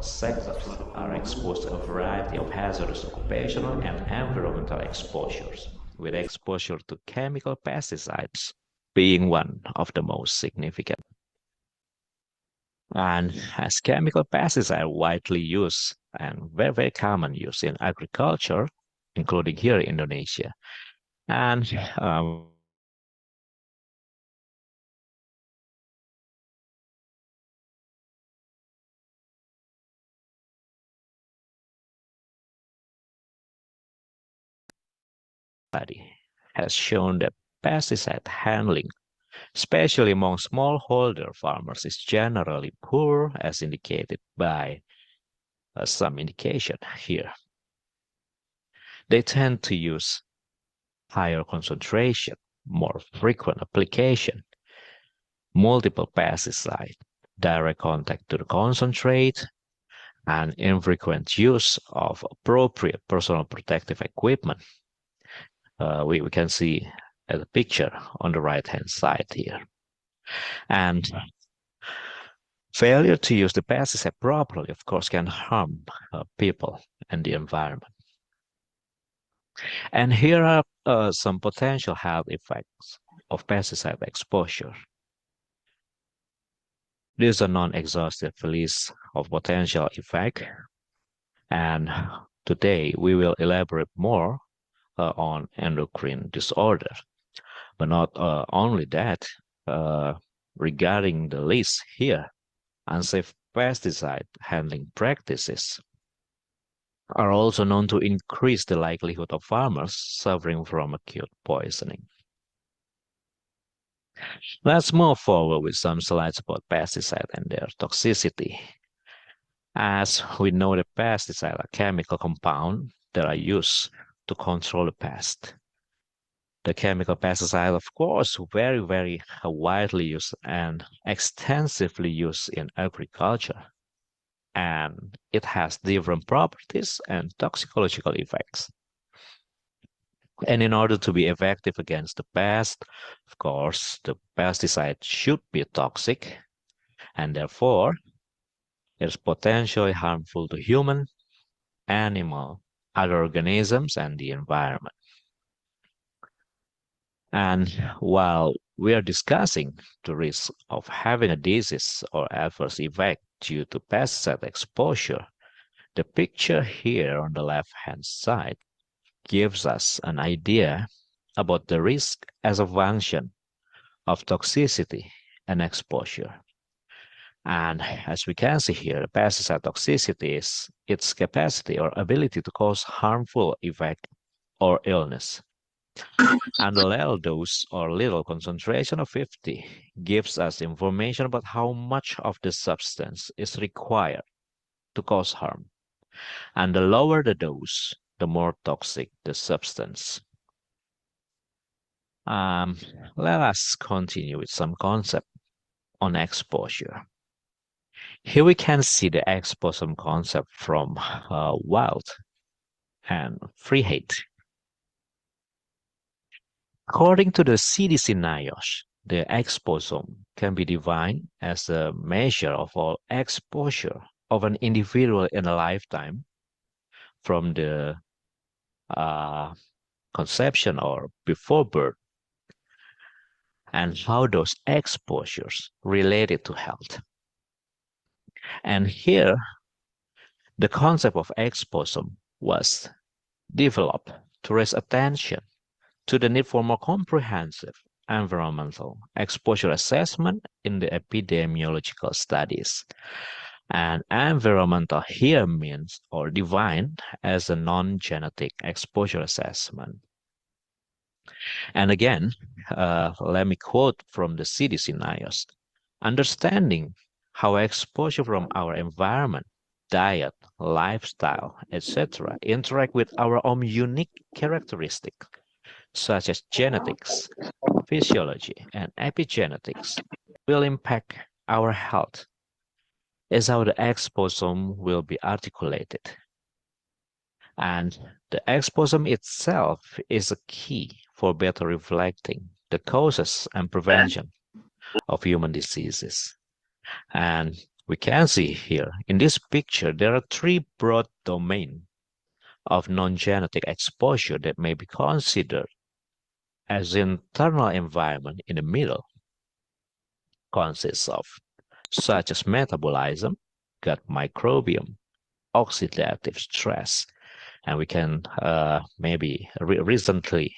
sectors, are exposed to a variety of hazardous occupational and environmental exposures, with exposure to chemical pesticides being one of the most significant. And as chemical pesticides are widely used and very, very common use in agriculture, including here in Indonesia, and study has shown that pesticide handling, especially among smallholder farmers, is generally poor, as indicated by some indication here. They tend to use higher concentration, more frequent application, multiple pesticides, direct contact to the concentrate, and infrequent use of appropriate personal protective equipment. We can see the picture on the right-hand side here. And failure to use the pesticide properly, of course, can harm people and the environment. And here are some potential health effects of pesticide exposure. This is a non-exhaustive list of potential effects, and today we will elaborate more on endocrine disorder. But not only that, regarding the list here, unsafe pesticide handling practices are also known to increase the likelihood of farmers suffering from acute poisoning. Let's move forward with some slides about pesticides and their toxicity. As we know, the pesticides are chemical compounds that are used to control the pest. The chemical pesticides, of course, very, very widely used and extensively used in agriculture. and it has different properties and toxicological effects. And in order to be effective against the pest, of course, the pesticide should be toxic, and therefore it's potentially harmful to human, animal, other organisms, and the environment. And while we are discussing the risk of having a disease or adverse effect due to pesticide exposure, the picture here on the left-hand side gives us an idea about the risk as a function of toxicity and exposure. And as we can see here, pesticide toxicity is its capacity or ability to cause harmful effect or illness. And the little dose or little concentration of 50 gives us information about how much of the substance is required to cause harm. And the lower the dose, the more toxic the substance. Let us continue with some concept on exposure. Here we can see the exposome concept from wild and free hate. According to the CDC NIOSH, the exposome can be defined as a measure of all exposure of an individual in a lifetime from the conception or before birth, and how those exposures related to health. And here, the concept of exposome was developed to raise attention to the need for more comprehensive environmental exposure assessment in the epidemiological studies. And environmental here means or defined as a non-genetic exposure assessment. And again, let me quote from the CDC NIOSH. Understanding how exposure from our environment, diet, lifestyle, etc. interact with our own unique characteristics, such as genetics, physiology, and epigenetics, will impact our health, is how the exposome will be articulated. And the exposome itself is a key for better reflecting the causes and prevention of human diseases. And we can see here in this picture, there are three broad domains of non-genetic exposure that may be considered as internal environment in the middle, consists of such as metabolism, gut microbiome, oxidative stress, and we can recently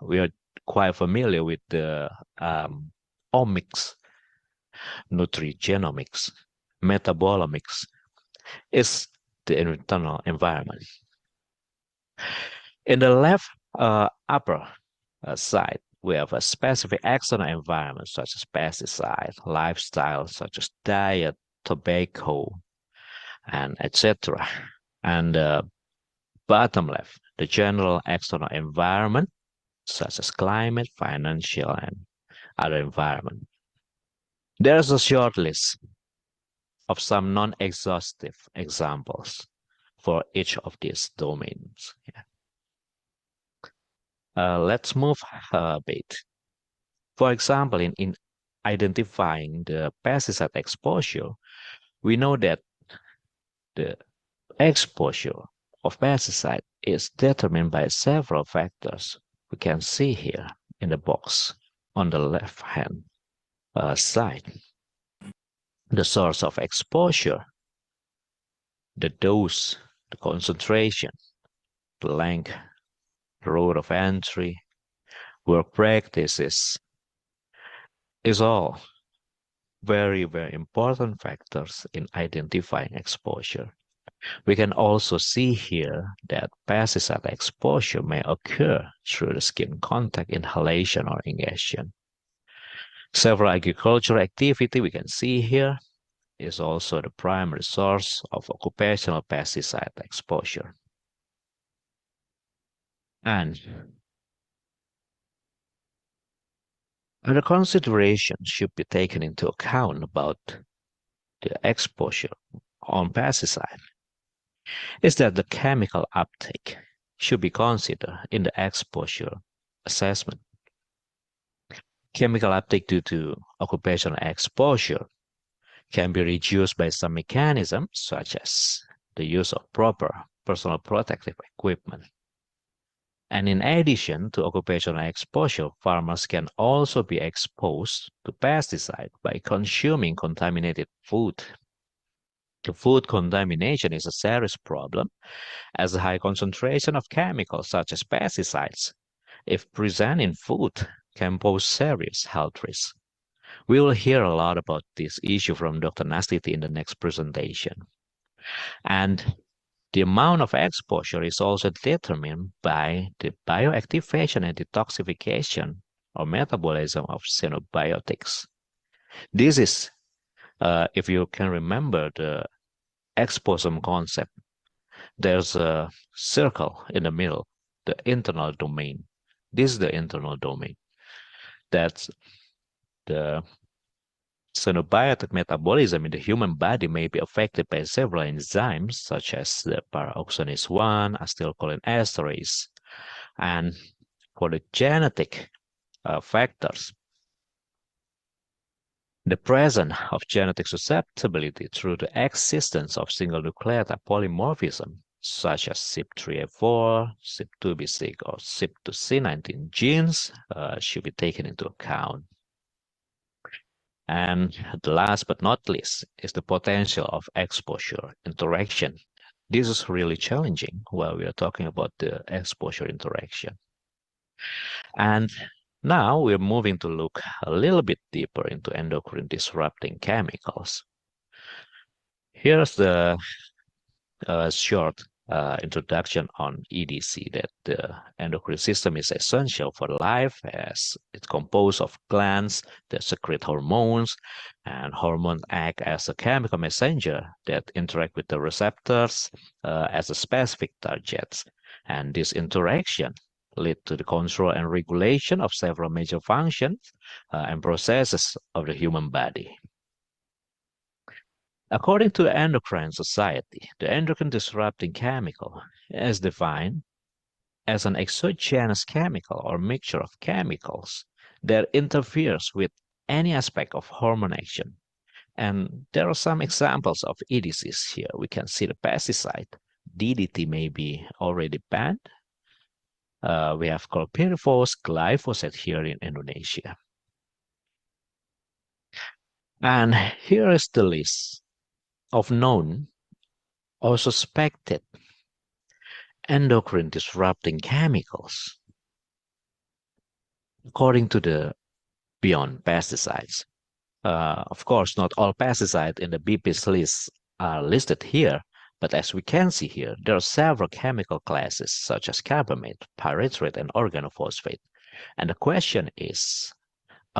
we are quite familiar with the omics, nutrigenomics, metabolomics is the internal environment. In the left upper side, we have a specific external environment such as pesticide, lifestyle such as diet, tobacco, and etc. And bottom left, the general external environment such as climate, financial, and other environment. There's a short list of some non-exhaustive examples for each of these domains. Let's move a bit. For example, in identifying the pesticide exposure, we know that the exposure of pesticide is determined by several factors. We can see here in the box on the left-hand side. The source of exposure, the dose, the concentration, the length, the route of entry, work practices, is all very, very important factors in identifying exposure. We can also see here that pesticide exposure may occur through the skin contact, inhalation, or ingestion. Several agricultural activity we can see here is also the primary source of occupational pesticide exposure. And other considerations should be taken into account about the exposure on pesticide is that the chemical uptake should be considered in the exposure assessment. Chemical uptake due to occupational exposure can be reduced by some mechanisms such as the use of proper personal protective equipment. And in addition to occupational exposure, farmers can also be exposed to pesticide by consuming contaminated food. The food contamination is a serious problem as a high concentration of chemicals such as pesticides, if present in food, can pose serious health risks. We will hear a lot about this issue from Dr. Nastiti in the next presentation. And the amount of exposure is also determined by the bioactivation and detoxification or metabolism of xenobiotics. This is, if you can remember the exposome concept, there's a circle in the middle, the internal domain. This is the internal domain. That's the xenobiotic metabolism in the human body may be affected by several enzymes such as the paraoxonase 1, acetylcholinesterase, and for the genetic factors, the presence of genetic susceptibility through the existence of single nucleotide polymorphism such as CYP3A4, CYP2B6, or CYP2C19 genes should be taken into account. And the last but not least is the potential of exposure interaction. This is really challenging while we are talking about the exposure interaction. And now we're moving to look a little bit deeper into endocrine disrupting chemicals. Here's the short introduction on EDC, that the endocrine system is essential for life as it's composed of glands that secrete hormones, and hormones act as a chemical messenger that interact with the receptors as a specific targets. And this interaction lead to the control and regulation of several major functions and processes of the human body. According to the Endocrine Society, the endocrine disrupting chemical is defined as an exogenous chemical or mixture of chemicals that interferes with any aspect of hormone action. And there are some examples of EDCs here. We can see the pesticide. DDT may be already banned. We have chlorpyrifos, glyphosate here in Indonesia. And here is the list of known or suspected endocrine disrupting chemicals according to the beyond pesticides. Of course, not all pesticides in the BP's list are listed here, but as we can see here, there are several chemical classes such as carbamate, pyrethroid, and organophosphate. And the question is,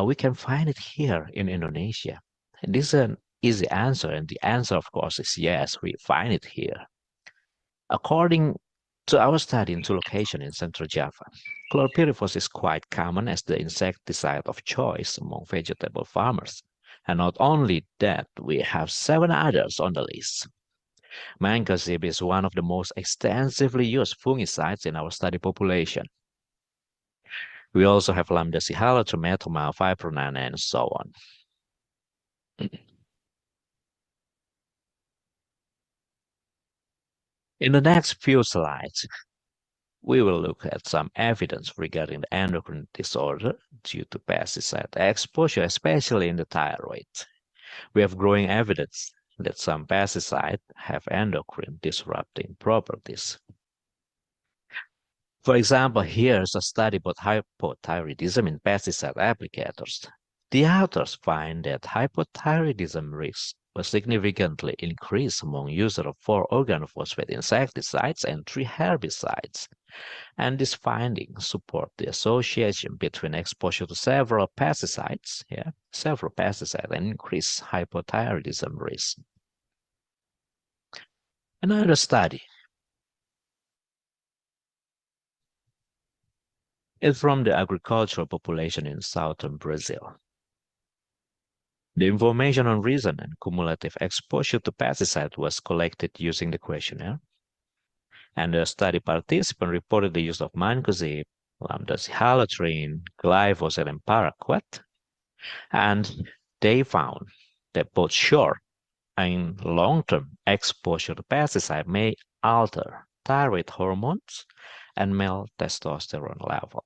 we can find it here in Indonesia. And this is an easy answer, and the answer, of course, is yes, we find it here. According to our study into location in Central Java, chlorpyrifos is quite common as the insecticide of choice among vegetable farmers. And not only that, we have 7 others on the list. Mancozeb is one of the most extensively used fungicides in our study population. We also have lambda-cihalate, trimethamine, fipronil, and so on. In the next few slides, we will look at some evidence regarding the endocrine disorder due to pesticide exposure, especially in the thyroid. We have growing evidence that some pesticides have endocrine disrupting properties. For example, here's a study about hypothyroidism in pesticide applicators. The authors find that hypothyroidism risk was significantly increased among users of 4 organophosphate insecticides and 3 herbicides. And these findings support the association between exposure to several pesticides, and increased hypothyroidism risk. Another study is from the agricultural population in southern Brazil. The information on recent and cumulative exposure to pesticide was collected using the questionnaire, and the study participant reported the use of mancozeb, lambda-cyhalothrin, glyphosate, and paraquat, and they found that both short and long-term exposure to pesticide may alter thyroid hormones and male testosterone level.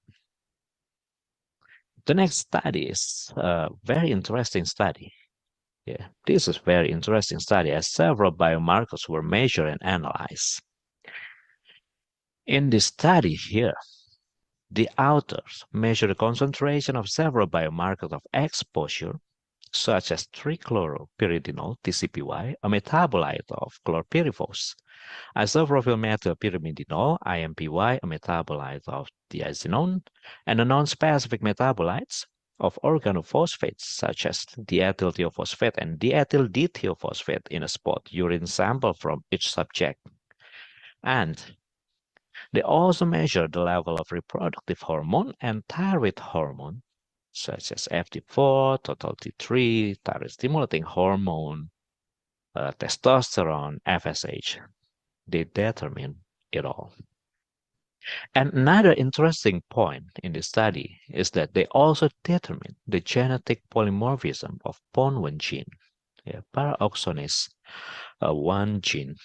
The next study is a very interesting study. Yeah, this is a very interesting study as several biomarkers were measured and analyzed. In this study here, the authors measured the concentration of several biomarkers of exposure, such as trichloropyridinol, TCPY, a metabolite of chlorpyrifos, isopropyl methylpyrimidinol, IMPY, a metabolite of diazinon, and the non-specific metabolites of organophosphates such as diethylthiophosphate and diethyl-D-thiophosphate in a spot urine sample from each subject. And they also measured the level of reproductive hormone and thyroid hormone, such as FT4, total T3, thyroid-stimulating hormone, testosterone, FSH. They determine it all. And another interesting point in the study is that they also determine the genetic polymorphism of PON1 gene, paraoxonase 1 gene,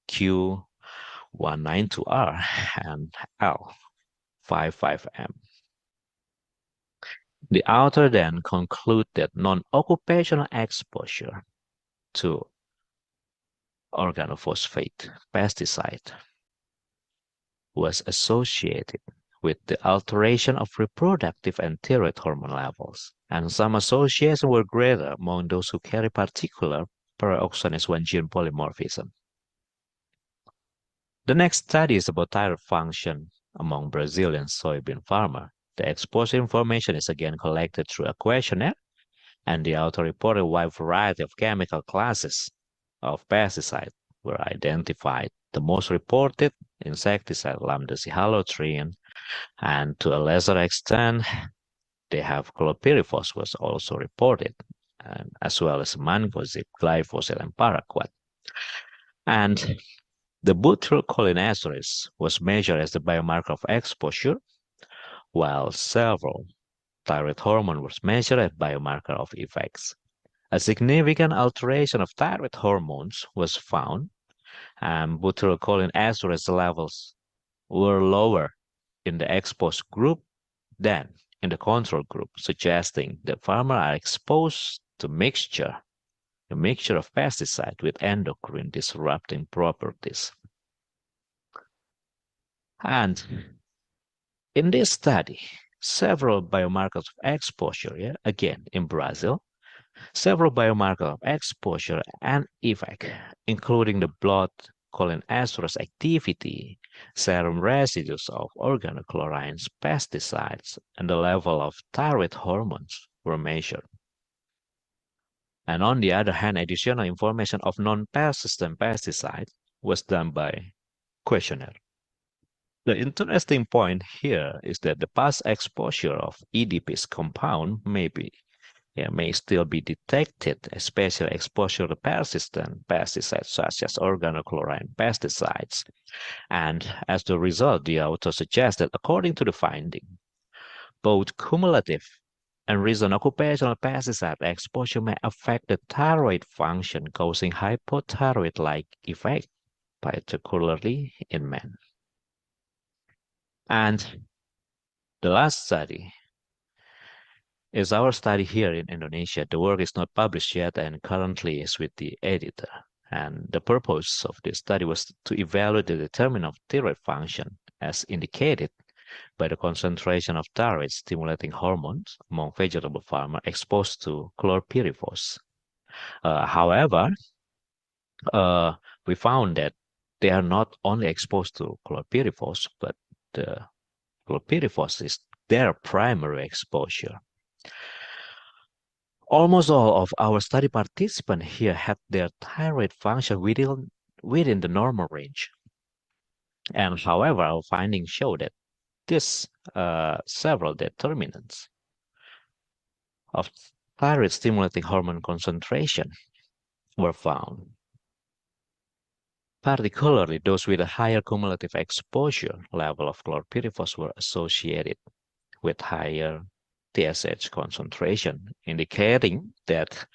Q192R and L55M. The author then conclude that non-occupational exposure to organophosphate pesticide was associated with the alteration of reproductive and thyroid hormone levels, and some associations were greater among those who carry particular paraoxonase 1 gene polymorphism. The next study is about thyroid function among Brazilian soybean farmers. The exposure information is again collected through a questionnaire, and the author reported a wide variety of chemical classes of pesticides were identified. The most reported insecticide lambda-cyhalothrin, and to a lesser extent, they have chlorpyrifos was also reported, and as well as mancozeb, glyphosate, and paraquat. And the butyrylcholinesterase was measured as the biomarker of exposure, while several thyroid hormone was measured as biomarker of effects. A significant alteration of thyroid hormones was found, and butyrylcholinesterase levels were lower in the exposed group than in the control group, suggesting that farmers are exposed to a mixture of pesticide with endocrine disrupting properties. And in this study, several biomarkers of exposure, again in Brazil, several biomarkers of exposure and effect, including the blood cholinesterase activity, serum residues of organochlorines, pesticides, and the level of thyroid hormones were measured. And on the other hand, additional information of non-persistent pesticides was done by questionnaire. The interesting point here is that the past exposure of EDP's compound may still be detected, especially exposure to persistent pesticides such as organochlorine pesticides. And as the result, the author suggests that according to the finding, both cumulative and recent occupational pesticide exposure may affect the thyroid function, causing hypothyroid-like effect, particularly in men. And the last study is our study here in Indonesia. The work is not published yet and currently is with the editor. And the purpose of this study was to evaluate the determinant of thyroid function as indicated by the concentration of thyroid-stimulating hormones among vegetable farmers exposed to chlorpyrifos. However, we found that they are not only exposed to chlorpyrifos, but the chlorpyrifos is their primary exposure. Almost all of our study participants here had their thyroid function within the normal range. And however, our findings show that this several determinants of thyroid-stimulating hormone concentration were found. Particularly, those with a higher cumulative exposure level of chlorpyrifos were associated with higher TSH concentration, indicating that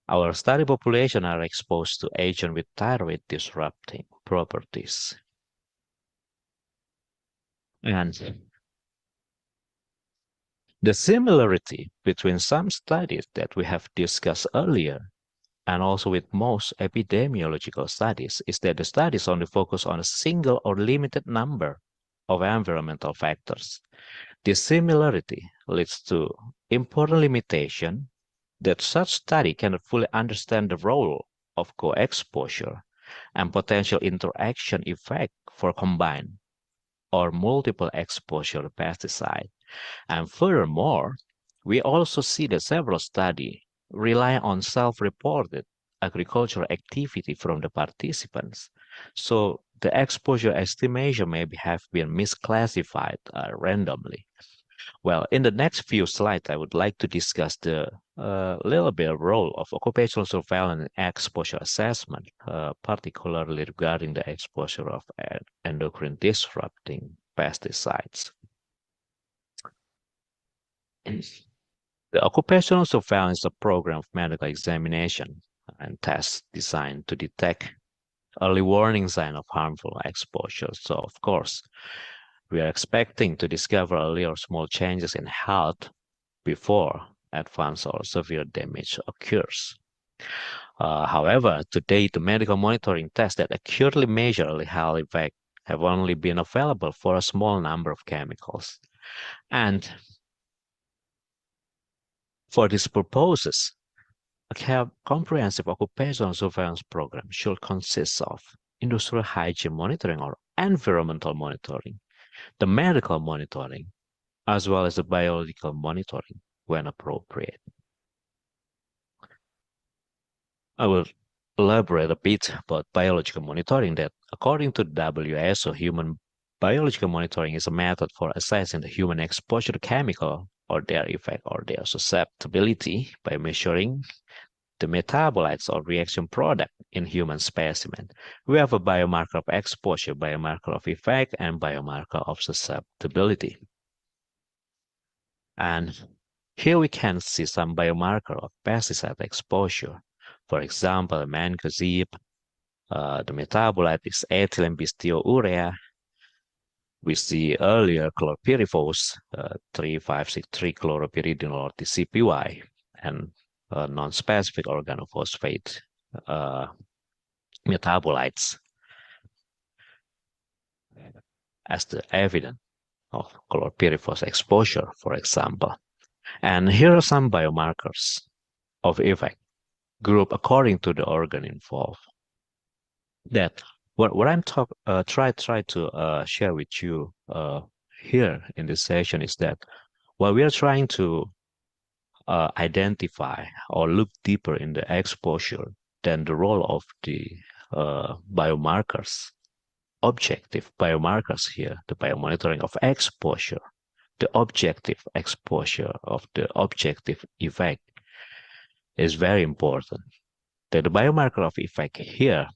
our study population are exposed to agents with thyroid disrupting properties. And the similarity between some studies that we have discussed earlier and also with most epidemiological studies is that the studies only focus on a single or limited number of environmental factors. This similarity leads to important limitation that such study cannot fully understand the role of co-exposure and potential interaction effect for combined or multiple exposure to pesticide. And furthermore, we also see that several studies rely on self-reported agricultural activity from the participants. So the exposure estimation may have been misclassified randomly. Well, in the next few slides, I would like to discuss the little bit role of occupational surveillance and exposure assessment, particularly regarding the exposure of endocrine disrupting pesticides. The occupational surveillance is a program of medical examination and tests designed to detect early warning signs of harmful exposure. So, of course, we are expecting to discover early or small changes in health before advanced or severe damage occurs. However, today, the medical monitoring tests that accurately measure early health effects have only been available for a small number of chemicals. And for these purposes, a comprehensive occupational surveillance program should consist of industrial hygiene monitoring or environmental monitoring, the medical monitoring, as well as the biological monitoring when appropriate. I will elaborate a bit about biological monitoring that, according to the WHO, human biological monitoring is a method for assessing the human exposure to chemical or their effect or their susceptibility by measuring the metabolites or reaction product in human specimen. We have a biomarker of exposure, biomarker of effect, and biomarker of susceptibility. And here we can see some biomarker of pesticide exposure. For example, mancozeb, the metabolite is ethylene bisthiourea. We see earlier chlorpyrifos, 3,5,6,3 chloropyridinol or TCPY, and non-specific organophosphate metabolites as the evidence of chlorpyrifos exposure, for example. And here are some biomarkers of effect group according to the organ involved. That what I'm try to share with you here in this session is that while we are trying to identify or look deeper in the exposure than the role of the biomarkers, objective biomarkers here, the biomonitoring of exposure, the objective exposure of the objective effect is very important. The biomarker of effect here,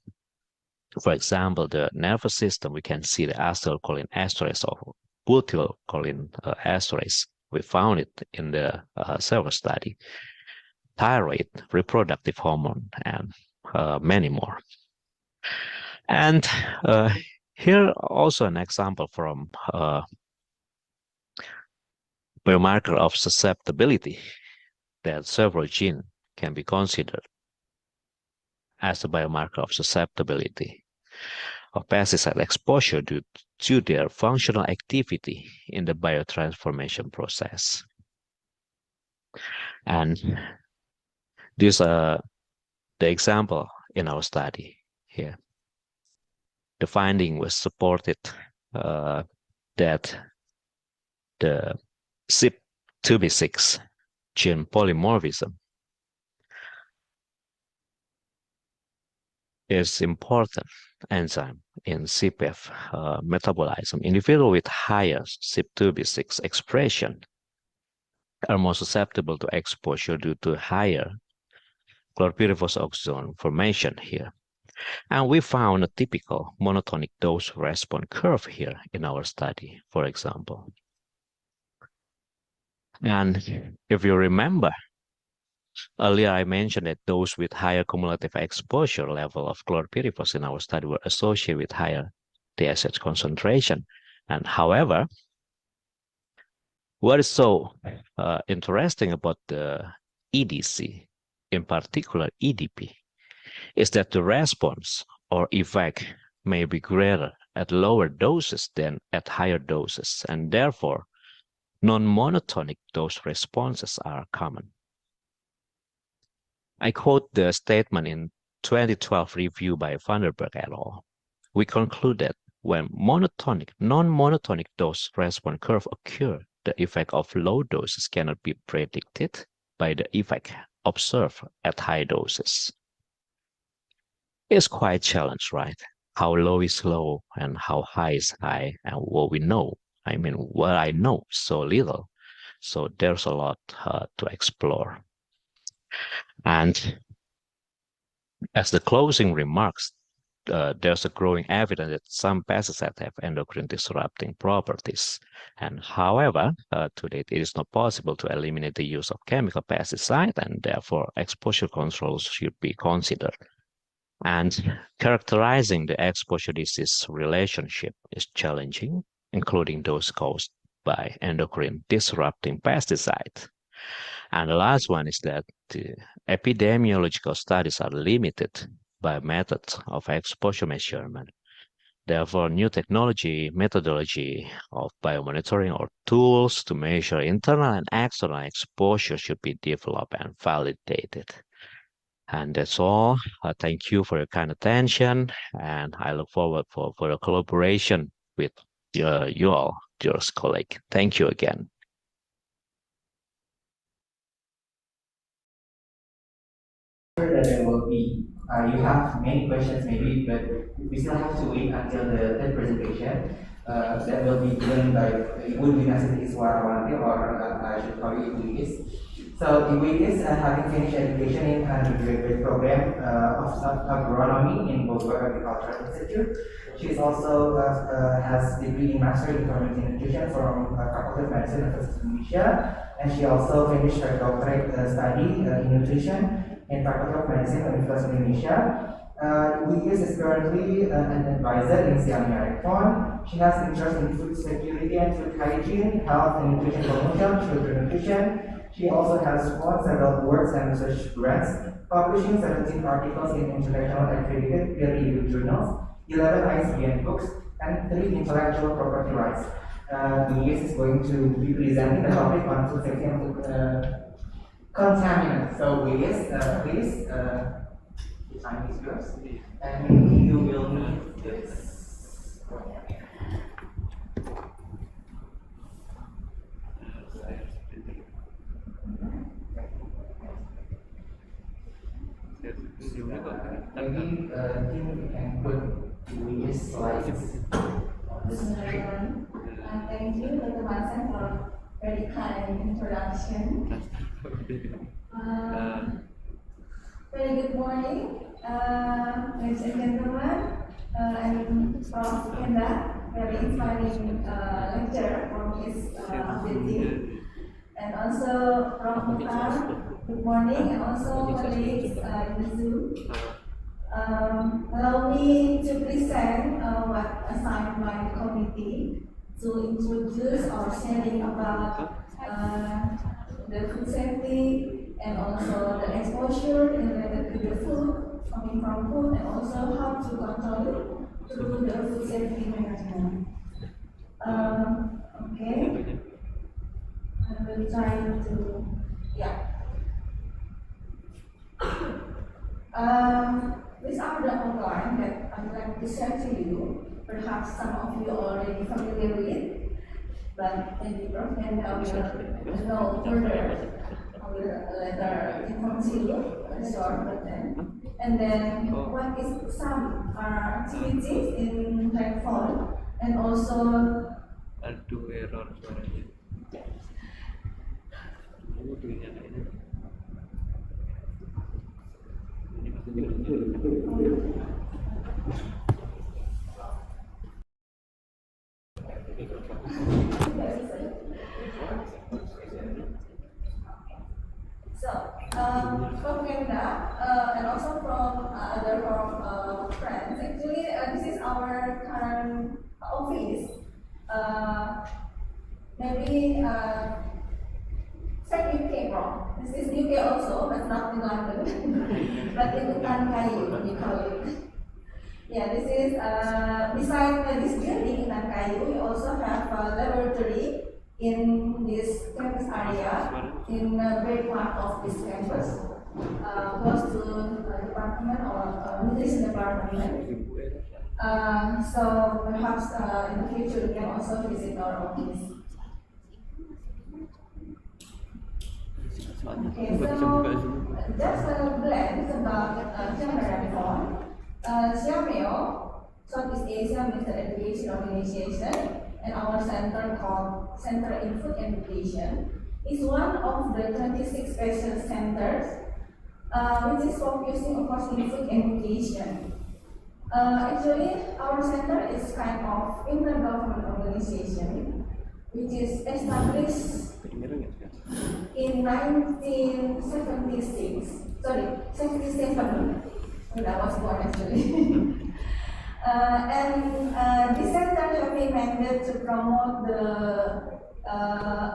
for example, the nervous system, we can see the acetylcholine esterase or butyrylcholine esterase. We found it in the several study. Thyroid, reproductive hormone, and many more. And here also an example from biomarker of susceptibility that several genes can be considered as a biomarker of susceptibility of pesticide exposure due to their functional activity in the biotransformation process. And these are the example in our study here. The finding was supported that the CYP2B6 gene polymorphism is important enzyme in CPF metabolism. Individual with higher CYP2B6 expression are more susceptible to exposure due to higher chlorpyrifos oxone formation here. And we found a typical monotonic dose response curve here in our study, for example. And if you remember, earlier I mentioned that those with higher cumulative exposure level of chlorpyrifos in our study were associated with higher TSH concentration. And however, what is so interesting about the EDC, in particular EDP, is that the response or effect may be greater at lower doses than at higher doses, and therefore non-monotonic dose responses are common. I quote the statement in 2012 review by Vanderberg et al. We conclude that when non-monotonic dose response curve occur, the effect of low doses cannot be predicted by the effect observed at high doses. It's quite challenged, right? How low is low and how high is high, and what we know. I mean, what I know so little. So there's a lot to explore. And as the closing remarks, there's a growing evidence that some pesticides have endocrine disrupting properties. And however, to date, it is not possible to eliminate the use of chemical pesticide, and therefore exposure controls should be considered. And characterizing the exposure-disease relationship is challenging, including those caused by endocrine disrupting pesticides. And the last one is that the epidemiological studies are limited by methods of exposure measurement. Therefore, new technology, methodology of biomonitoring or tools to measure internal and external exposure should be developed and validated. And that's all. Thank you for your kind attention, and I look forward for a collaboration with you all, dear colleague. Thank you again. That there will be, you have many questions maybe, but we still have to wait until the third presentation. That will be given by Ibu Dinasti Iswarawanti, or I should call you Ibu Is. So Ibu is having finished education in undergraduate program of agronomy in Bogor Agricultural Institute. She also has degree in Master in Fermenting Nutrition from Faculty of Medicine of Indonesia, and she also finished her doctorate study in nutrition in Faculty of Medicine University of Indonesia. Ibu is currently an advisor in Siamia Fund. She has interest in food security and food hygiene, health and nutrition promotion, children nutrition. She also has won several awards and research grants, publishing 17 articles in international accredited peer-reviewed journals, 11 ISBN books, and 3 intellectual property rights. Ibu is going to be presenting the topic on food safety and food contaminants. So Ibu, please, the time is yours, and you will need this. Maybe you can put Ibu's slides on the screen. Thank you, Dr. Mansan, for very kind introduction. Very good morning, ladies and gentlemen. I'm Prof. Kenda, very inspiring lecturer from his ability. And also Prof. Mukhtar, good morning, and also colleagues in the Zoom. Allow me to present what assigned by the committee to introduce or sharing about the food safety and also the exposure related to the food coming from food, and also how to control it through the food safety management. Okay. I will try to, these are the outline that I would like to share to you. Perhaps some of you are already familiar with, but maybe Prof. and I will know further. I will later inform you short, but then. And then what is some activities in platform, and also So, from Canada and also from friends, actually this is our current office. Maybe check UK from. This is UK also, but not in London, but in Kayu, we call it. Yeah, this is beside this building in Kayu, we also have a laboratory in this campus area, in the very part of this campus, close to department or nutrition department. So perhaps in the future we can also visit our office. Okay, so just a glance about Chamber. Xiaomeo, Southeast Asia Minister Education Organization, and our center called Center in Food Education is one of the 26 special centers which is focusing of course in food education. Actually, our center is kind of intergovernment organization which is established in 67 when I was born actually. And this center have been mandate to promote the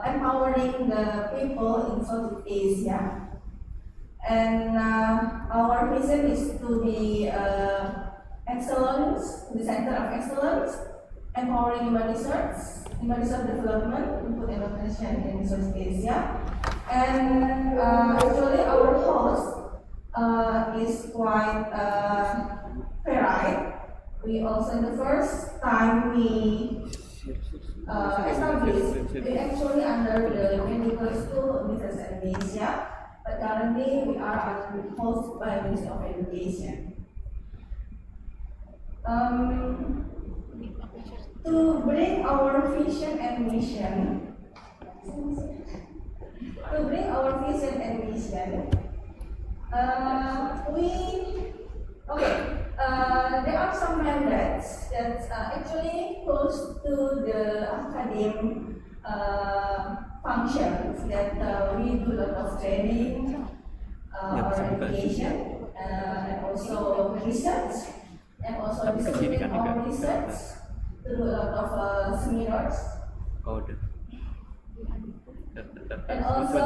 empowering the people in Southeast Asia. And our vision is to be excellence, the center of excellence, empowering human research development, input and nutrition in Southeast Asia. And actually our host is quite varied. We also, in the first time we established, we actually under the medical school of Business and Asia, but currently we are hosted by Ministry of Education. To bring our vision and mission, there are some mandates that actually close to the academic functions that we do a lot of training or education and also research and also discipline our research to do a lot of seminars and also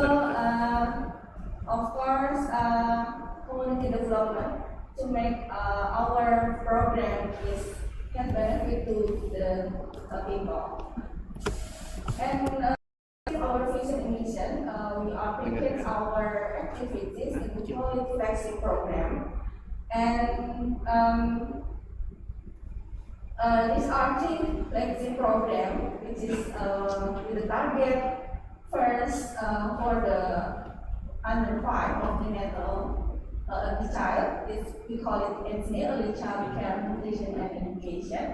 of course community development to make our program can benefit to the people. And our vision and mission, we appreciate our activities in the quality flagship program. And this RT flagship program, which is with the target first for the under 5 of the natal early child, we call it ECNI, early child care, nutrition and education.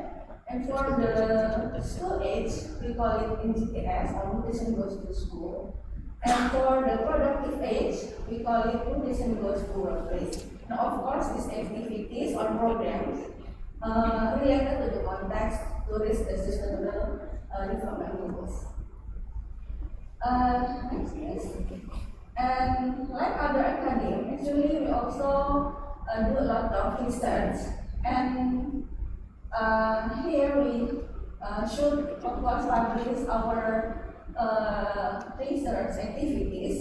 And for the school age, we call it NGTS, or nutrition goes to school. And for the productive age, we call it nutrition goes to workplace. Now, of course, these activities or programs related to the context to reach the sustainable development goals. Next, please. And like other academics, actually we also do a lot of research, and here we should of course publish our research activities.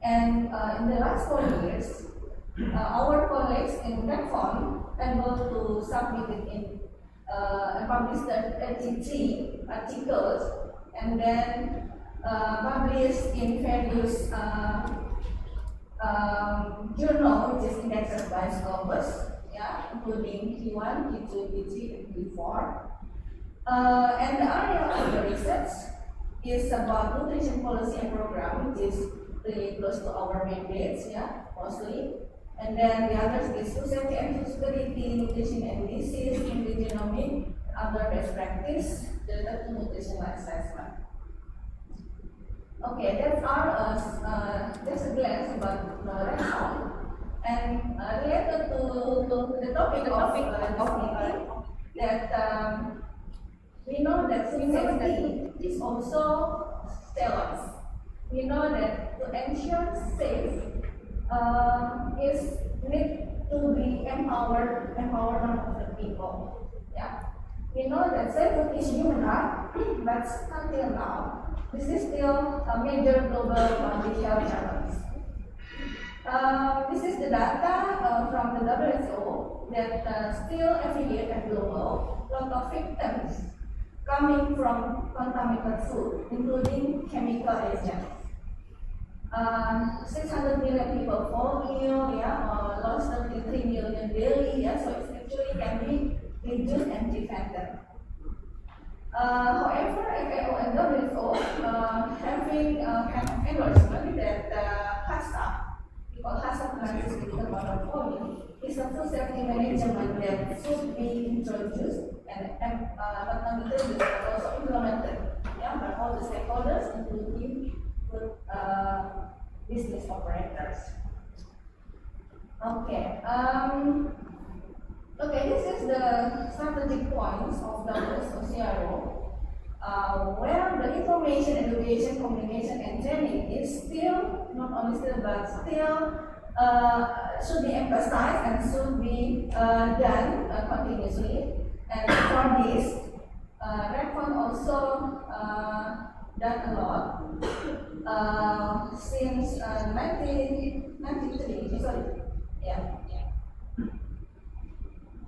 And in the last 4 years, our colleagues in TechFund able to submit it in and publish 83 articles, and then published in various journal which is indexed by Scopus, including Q1, Q2, Q3, and Q4. And the area of the research is about nutrition policy and program, which is really close to our mandates, mostly. And then the others is food safety and food security, nutrition and disease, genomic, other best practice related to nutritional assessment. Okay, that's our just a glance about Rexon. And related to the topic of this meeting, that we know that food safety is also steroids. We know that to ensure safe is need to be empowerment of the people. Yeah. We know that safe food is human right, but until now, this is still a major global public health challenge. This is the data from the WHO that still every year at global, lot of victims coming from contaminated food, including chemical agents. 600 million people fall ill, yeah, lost 33 million daily, yeah, so it actually can be reduced and prevented. However, FAO and WHO having kind of endorsement that HACCP, because HACCP analysis critical portfolio, is a food safety management that should be introduced and not only introduced but also implemented, yeah, by all the stakeholders, including food business operators. Okay. Okay, this is the strategic points of WHO, where the information, education, communication, and training is still, not only still, but still should be emphasized and should be done continuously. And for this, RECON also done a lot since 1993, sorry, yeah.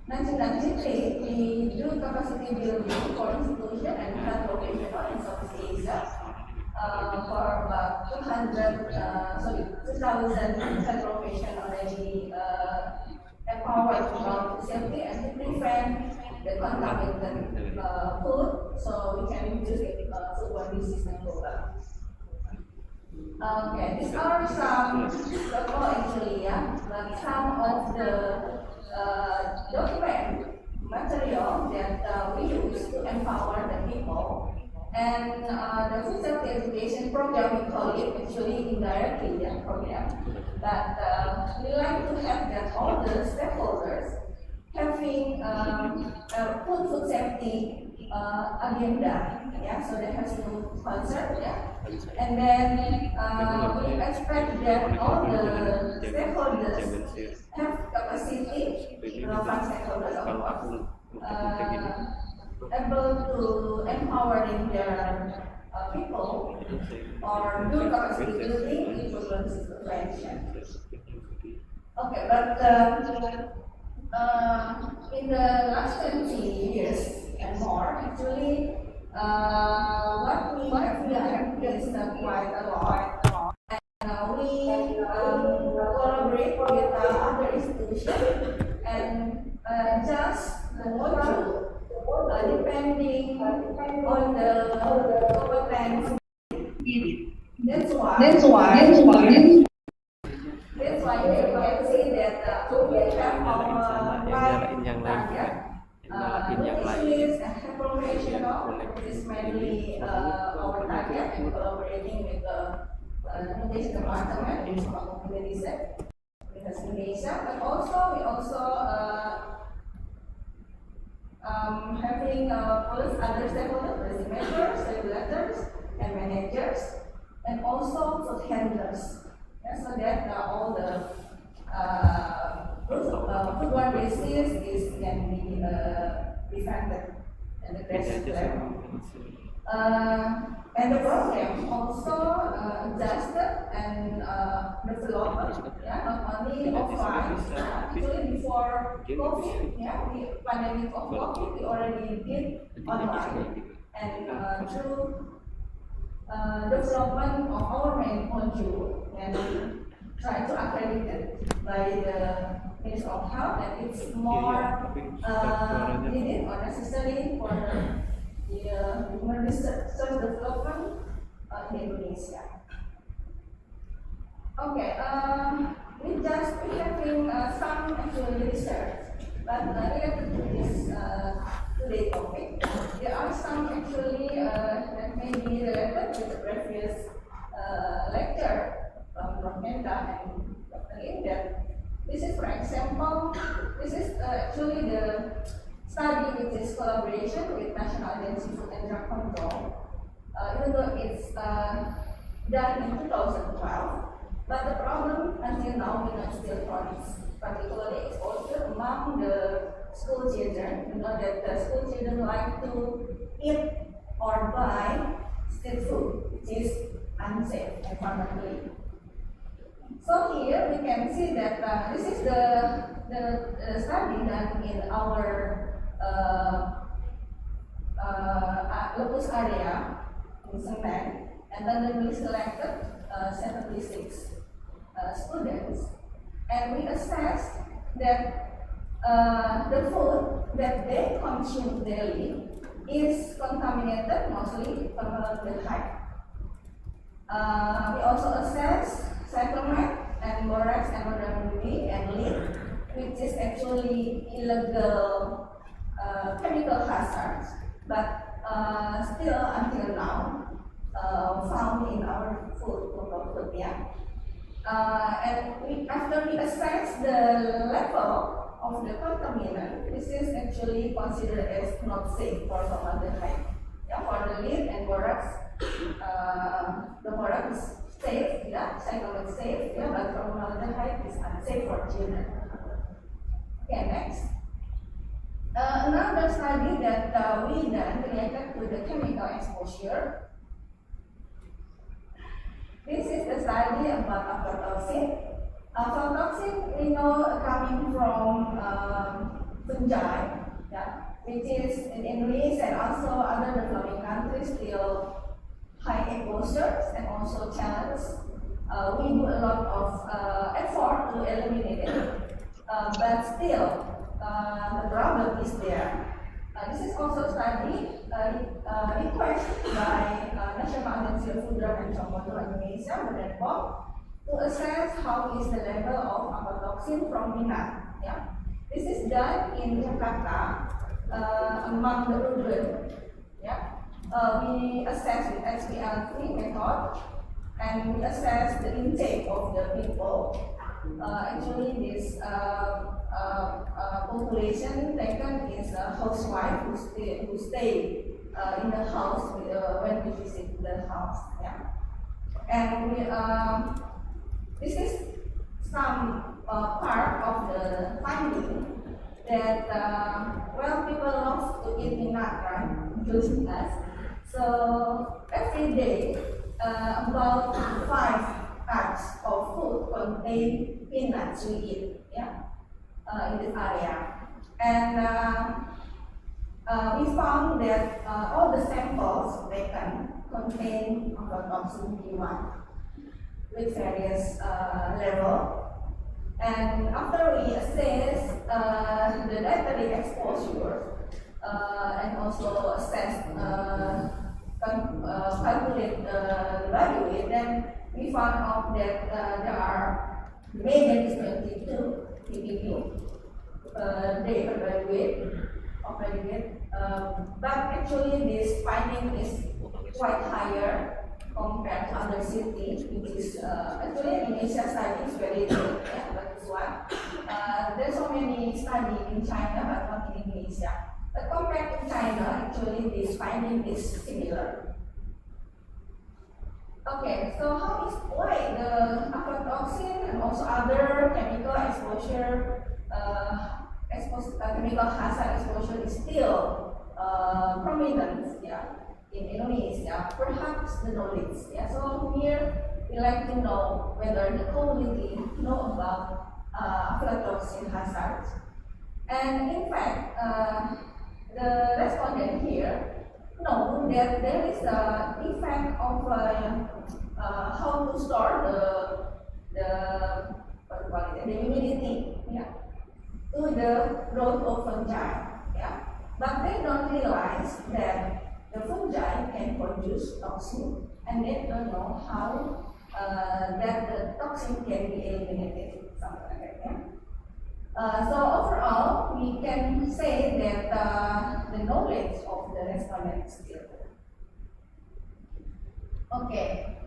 1993, we do capacity building for institution and health professional in Southeast Asia for about 2,000 health professionals already empowered about safety and to prevent the contaminated food, so we can reduce foodborne disease and global. Okay, these are some local actually, yeah, like some of the document material that we use to empower the people, and the food safety education program, we call it actually indirectly program, but we like to have that all the stakeholders having a food safety agenda, yeah, so they have to concern, yeah. And then we expect that all the stakeholders have capacity, stakeholders able to empowering their people or do capacity building in problem prevention. Okay, but in the last 20 years and more, actually, what we have done is quite a lot. And we collaborate with other institutions and just module depending on the competence. That's why you can see that we have our target. Professional, which is mainly our target, and collaborating with the Education Department in Indonesia, but also we having other stakeholders, policymakers, regulators, and managers, and also food handlers, yeah, so that all the foodborne disease can be prevented at the best level. And the program also adjusted and developed, yeah, not only offline. Actually, before COVID, yeah, the pandemic of COVID, we already did online, and through development of our main module and try to accredit it by the Ministry of Health, and it's more needed or necessary for the human research development in Indonesia. Okay, we having some actual research, but related to this today topic, there are some actually that may be related with the previous collaboration with National Agency Food and Drug Control, even though it's done in 2012, but the problem until now we still chronic, particularly exposure among the school children. You know that the school children like to eat or buy street food, which is unsafe environmentally. So here we can see that this is the study done in our locus area in Senen, and then we selected 76 students, and we assessed that the food that they consume daily is contaminated, mostly formaldehyde. We also assessed cyclamen and borax and rhodamine and lead, which is actually illegal chemical hazards, but still until now found in our food, local food, yeah. And after we assess the level of the contaminant, this is actually considered as not safe for formaldehyde. Yeah, for the lead and borax, the borax is safe, yeah, cyclamen is safe, yeah, but formaldehyde is unsafe for children. Okay, next. Another study that we done related to the chemical exposure. This is the study about aflatoxin. Aflatoxin, we know coming from fungi, yeah, which is in Indonesia and also other developing countries still high exposures and also challenge. We do a lot of effort to eliminate it, but still the problem is there. This is also a study requested by National Agency of Food, Drug and Control Indonesia, to assess how is the level of aflatoxin from minat. Yeah. This is done in Jakarta among the urban. Yeah. We assess with HPLC method, and we assess the intake of the people. Actually, this population taken is a housewife who stay in the house when we visit the house. Yeah. And we, this is some part of the finding that well, people love to eat peanut, right? Including us. So every day, about 5 types of food contain peanuts we eat, yeah, in this area. And we found that all the samples taken contain aflatoxin B1 with various level. And after we assess the dietary exposure and also assess calculate the body weight, then we found out that there are main is 22 ppb day per body weight of body weight, but actually this finding is quite higher compared to other cities, which is actually Indonesia study is very good, yeah, but this one there's so many studies in China but not in Indonesia. But compared to China, actually this finding is similar. Okay, so why the aflatoxin and also other chemical exposure, chemical hazard exposure is still prominent, yeah, in Indonesia? Perhaps the knowledge, yeah. So here we like to know whether the community know about aflatoxin hazards, and in fact, the respondent here know that there is an effect of how to store the humidity, yeah, to the growth of fungi, yeah. But they don't realize that the fungi can produce toxin, and they don't know how that the toxin can be eliminated, something like that, yeah. So overall, we can say that the knowledge of the respondent is still good. Okay,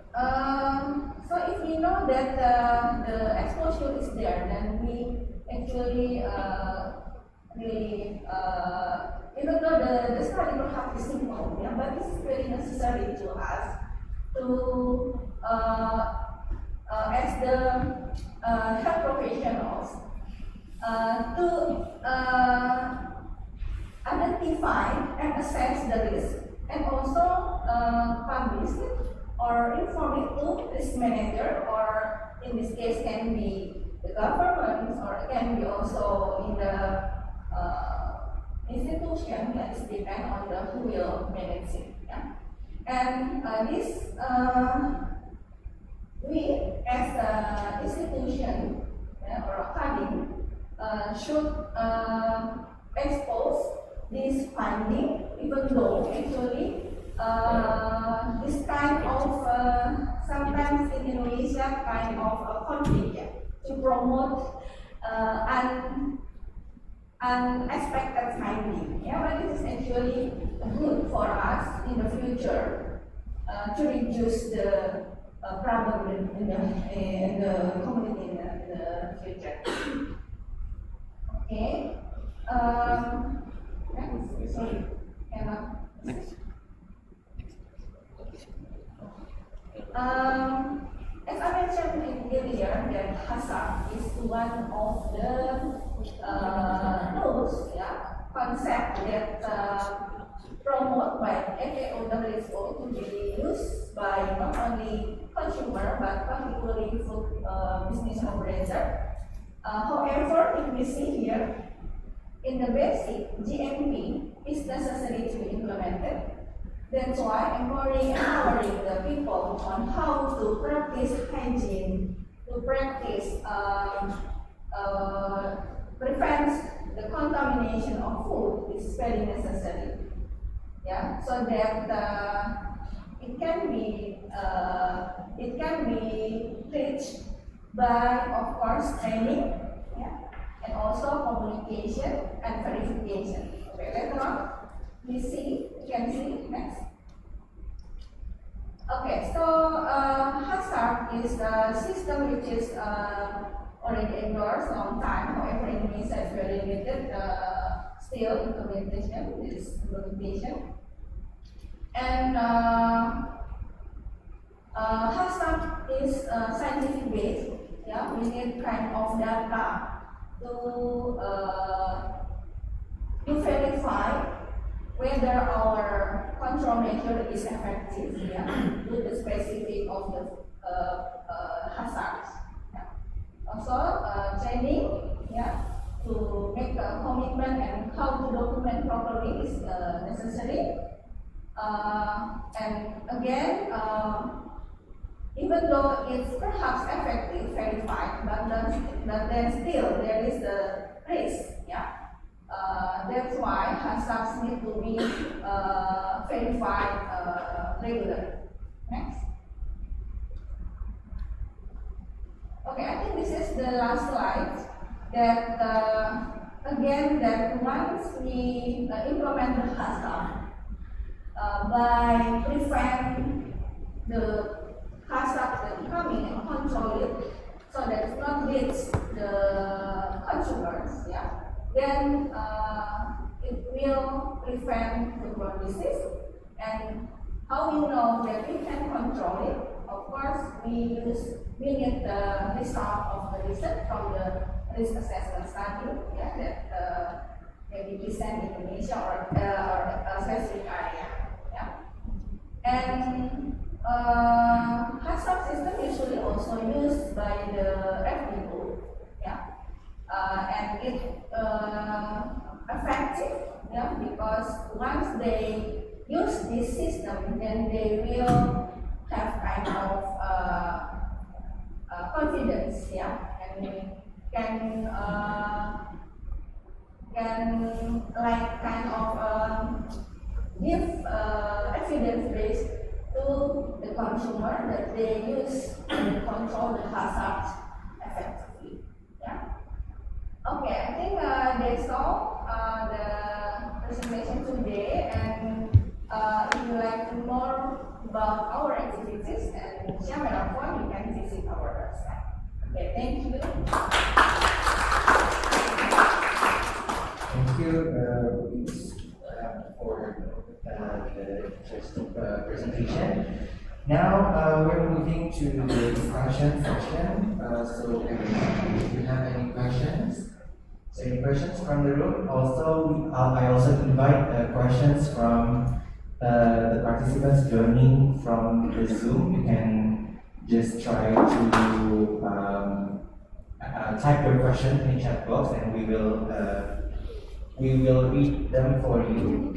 so if we know that the exposure is there, then we actually really even though the study perhaps is simple, yeah, but this is very necessary to us to as the health professionals to identify and assess the risk and also publish it or inform it to risk manager, or in this case can be the government or can be also in the institution that is depend on the who will manage it. Yeah? And this we as an institution or academy should expose this finding, even though actually this kind of sometimes in Indonesia kind of conflict, yeah, to promote unexpected finding. Yeah, but it is actually good for us in the future to reduce the problem in the community in the future. Okay. Next. Sorry. Next. As I mentioned earlier, that hazard is one of the concept that promoted by FAO to be used by not only consumer but particularly food business operator. However, if we see here, in the basic, GMP is necessary to be implemented. That's why empowering the people on how to practice hygiene, to practice prevent the contamination of food is very necessary. Yeah, so that it can be reached by, of course, training, yeah, and also communication and verification. Okay, later on, we can see next. Okay, so hazard is a system which is already endorsed long time. However, in Indonesia is very limited still implementation. And hazard is scientific based. Yeah, we need kind of data to verify whether our control measure is effective, yeah, with the specific of the hazards. Yeah. Also, training, yeah, to make a commitment and how to document properly is necessary. And again, even though it's perhaps effective, verified, but then still there is a risk. Yeah. That's why hazards need to be verified regularly. Next. Okay, I think this is the last slide. That again, that once we implement the hazard by prevent the hazard that coming and control it, so that it not reach the consumers, yeah, then it will prevent the disease. And how we know that we can control it? Of course, we need the result of the research from the risk assessment study, yeah, that maybe present in Indonesia or a specific area, yeah. And hazard system usually also used by the FBO, yeah, and it effective, yeah, because once they use this system, then they will have kind of confidence, yeah, and can like kind of give evidence based to the consumer that they use and control the hazard effectively. Yeah. Okay, I think that's all the presentation today. And if you like to know more about our activities and share marathon, you can visit our website. Okay, thank you. Thank you, the interesting presentation. Now we're moving to the discussion section. So if you have any questions, from the room. Also, I also invite questions from the participants joining from the Zoom. You can just try to type your question in the chat box, and we will read them for you.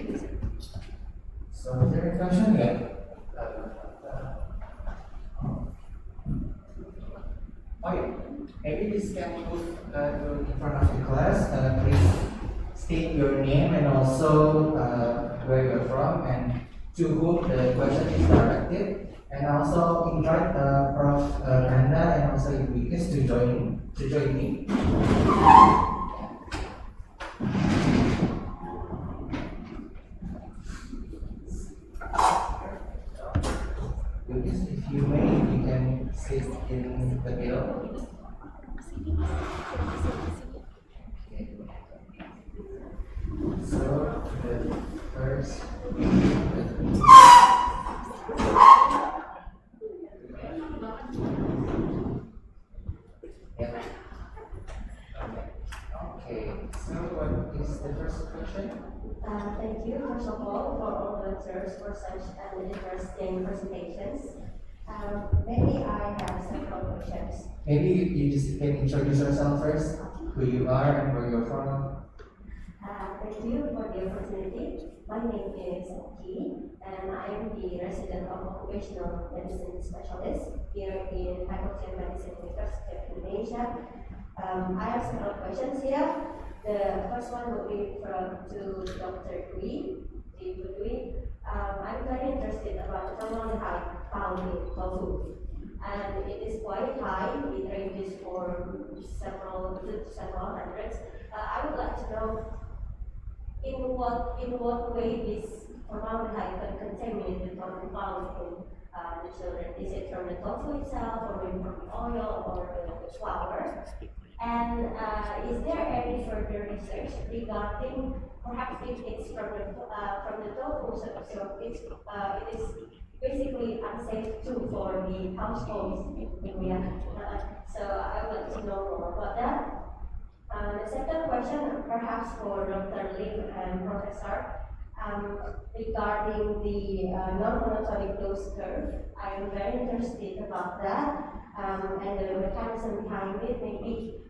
So, is there a question? Yeah. Oh yeah. Maybe this can move to in front of the class. Please state your name and also where you're from and to whom the question is directed. And also invite Prof. Kanda and also Ibu Ikis to join me. If you may, you can sit in the middle. Okay. So the first. Yeah. Okay. So what is the first question? Thank you, first of all, for all the lecturers for such interesting presentations. Maybe I have several questions. Maybe you just can introduce yourself first, who you are and where you're from. Thank you for the opportunity. My name is Ki, and I am the resident of occupational medicine specialist here in Faculty of Medicine University of Indonesia. I have several questions here. The first one will be to Dr. Dwi. I'm very interested about formaldehyde found in tofu, and it is quite high. It ranges for several hundreds. I would like to know in what way this formaldehyde can contaminate the tofu found in the children. Is it from the tofu itself, or maybe from the oil, or the flour? And is there any further research regarding perhaps if it's from the tofu, so it is basically unsafe too for the households in India. So I would like to know more about that. The second question, perhaps for Dr. Lim and Professor, regarding the non-monotonic dose curve. I am very interested about that and the mechanism behind it. Maybe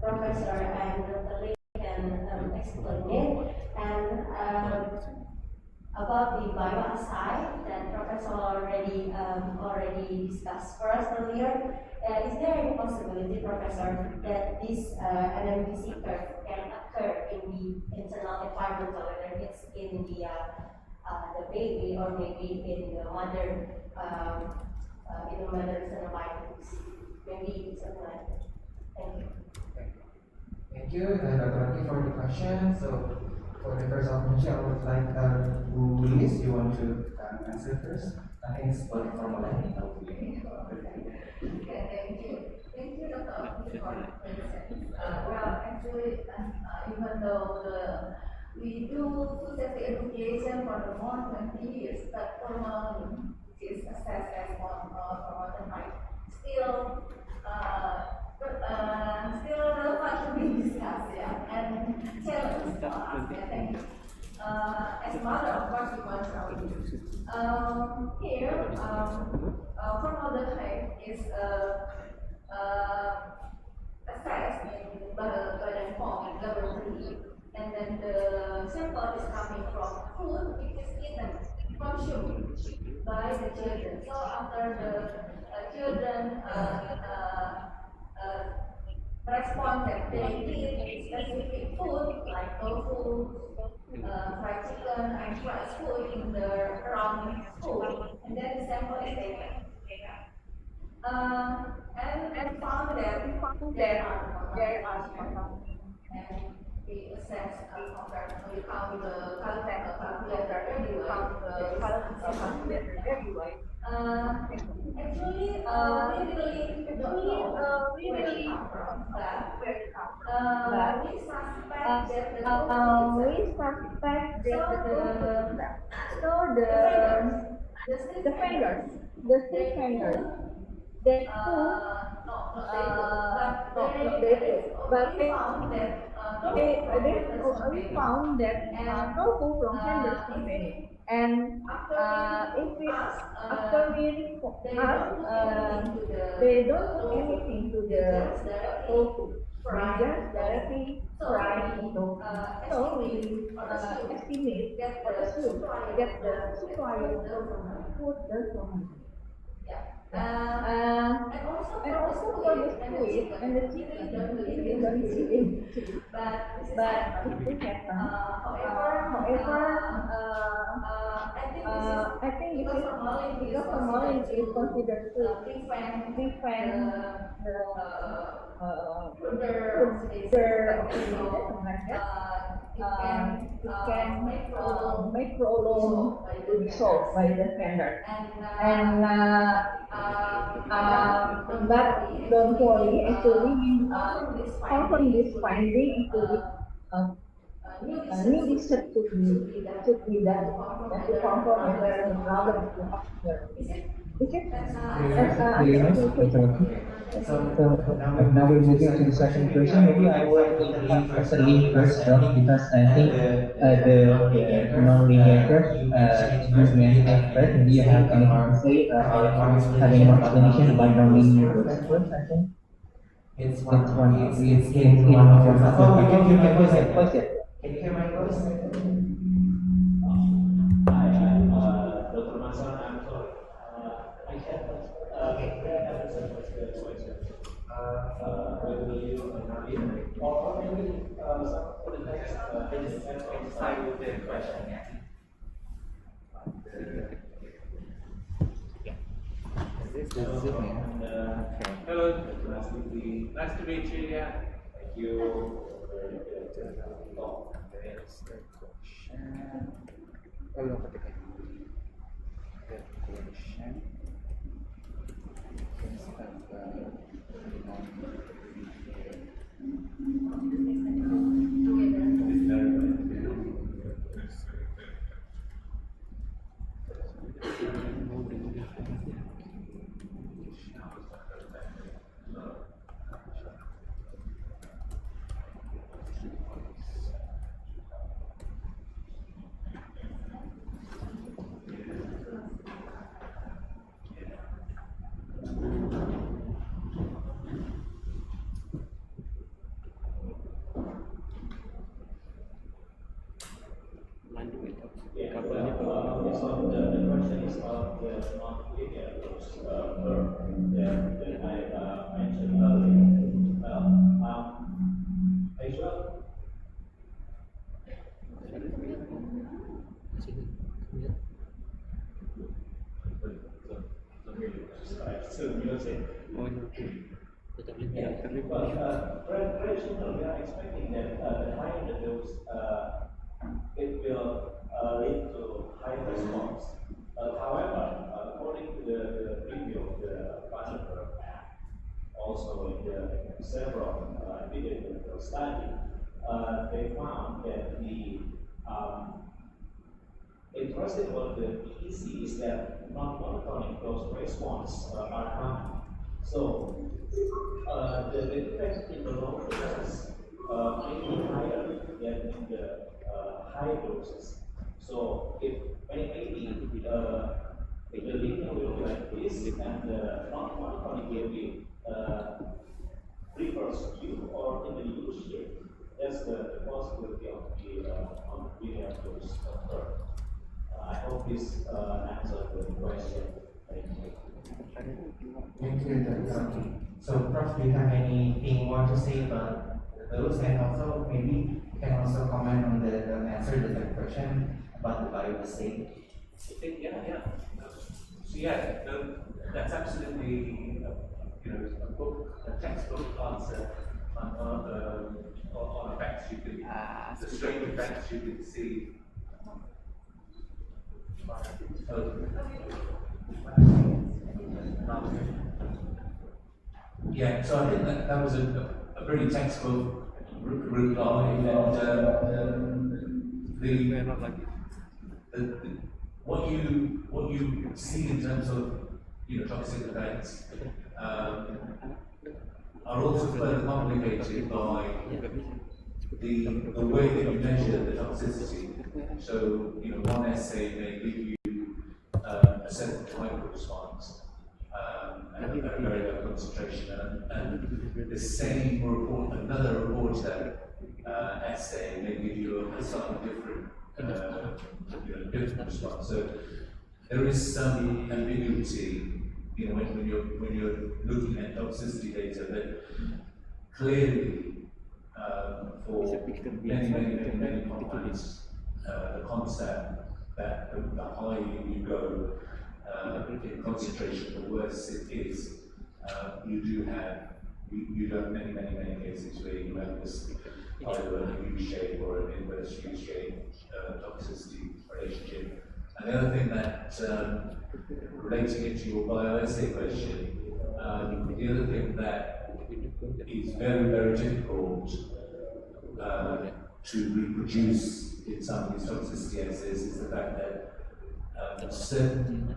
Professor and Dr. Lim can explain it. And about the bioassay that Professor already discussed for us earlier, is there any possibility, Professor, that this NMDC curve can occur in the internal environment, whether it's in the baby or maybe in the mother's environment? Maybe something like that. Thank you. Thank you, Dr. Rati, for the question. So, for the first option, I would like who is you want to answer first? I think it's for formaldehyde. Okay, thank you. Thank you, Dr. Oki, for the question. Well, actually, even though we do food safety education for the more than 20 years, but formalin is assessed as formaldehyde. Still relevant to be discussed, yeah, and challenged for us. Yeah, thank you. As a mother, of course, we want to here, formaldehyde is assessed in badan form in laboratory, and then the sample is coming from food which is eaten, consumed by the children. So after the children respond that they eat specific food like tofu, fried chicken, and fried food in the around school, and then the sample is taken. And found that there are and we assess we count the calculator everywhere. Actually, we really come from that. We suspect that the So the vendors, the street vendors, they we found that tofu from vendors company. And after we ask, they don't put anything to the tofu. They just directly fry tofu. So we estimate or assume that the supplier of tofu put the tofu. And also for the squid and the chicken, we don't really but it will happen. However, I think because formalin is considered to prevent the it can make problem to be solved by the vendor. And but don't worry, actually we confirm this finding into new research should be done to confirm whether the problem is occur. Is it? So now we're moving on to the second question. Maybe I will leave Professor Lee first, because I think the non-linear curve is meant first. Maybe you have anything to say or having more explanation about non-linear curves first, I think. It's one of the you can go ahead. Can you hear my voice? Dr. Masan, I'm sorry. I have will you or maybe some for the next side with the question. Hello, nice to meet you. Yeah, thank you. Traditionally, we are expecting that the higher the dose, it will lead to high response. However, according to the review of the Panama Act, also in the several epidemiological studies, they found that the interesting about the EC is that non-monotonic dose response are common. So the effect in the low doses may be higher than in the high doses. So if maybe the linear will be like this and the non-monotonic will be reverse U or in the U shape, that's the possibility of the linear dose curve. I hope this answers the question. Thank you. Thank you, Dr. So, Prof, do you have anything you want to say about those? And also, maybe you can also comment on the answer to the question about the biostate. Yeah. So that's absolutely a textbook answer on effects you can, the strange effects you can see. Yeah, so I think that was a very textbook route law, and what you see in terms of toxic events are also further complicated by the way that you measure the toxicity. So one assay may give you a certain type of response at a very low concentration, and the same report, another reporter assay may give you a slightly different different response. So there is some ambiguity when you're looking at toxicity data, but clearly for many compounds, the concept that the higher you go in concentration, the worse it is. You have many cases where you have this either a U-shape or an inverse U-shape toxicity relationship. And the other thing that, relating it to your bioassay question, the other thing that is very difficult to reproduce in some of these toxicity assays is the fact that certain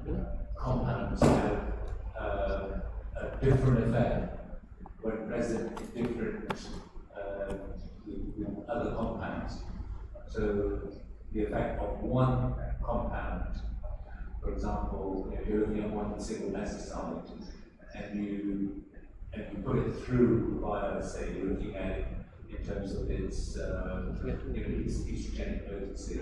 compounds have a different effect when present in different with other compounds. So the effect of one compound, for example, if you're looking at one single pesticide and you put it through bioassay, you're looking at it in terms of its its estrogenic potency,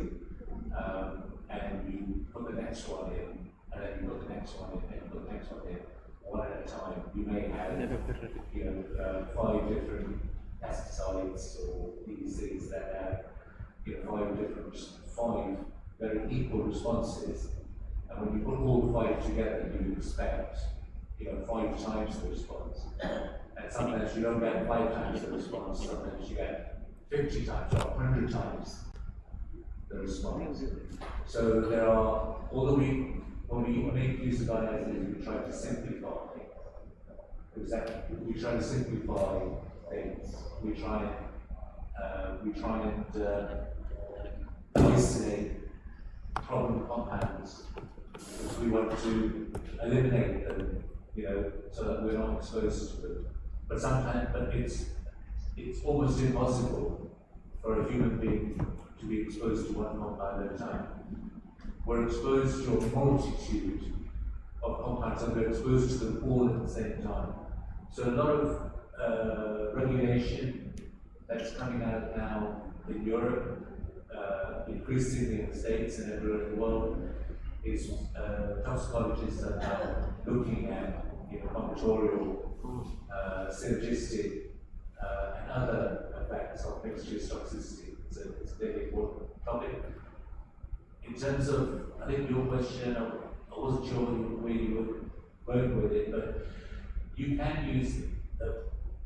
and you put the next one in, and then you put the next one in, and you put the next one in, one at a time. You may have 5 different pesticides or these things that have 5 very equal responses, and when you put all the 5 together, you expect 5 times the response. And sometimes you don't get 5 times the response, sometimes you get 50 times or 100 times the response. So there are, although when we make use of bioassays, we try to simplify, we try to simplify things. We try and isolate problem compounds because we want to eliminate them, so that we're not exposed to them. But sometimes, it's almost impossible for a human being to be exposed to one compound at a time. We're exposed to a multitude of compounds and we're exposed to them all at the same time. So a lot of regulation that's coming out now in Europe, increasingly in the States and everywhere in the world, is toxicologists are now looking at combinatorial, synergistic, and other effects of mixture toxicity. It's a very important topic. In terms of, I think your question, I wasn't sure where you were going with it, but you can use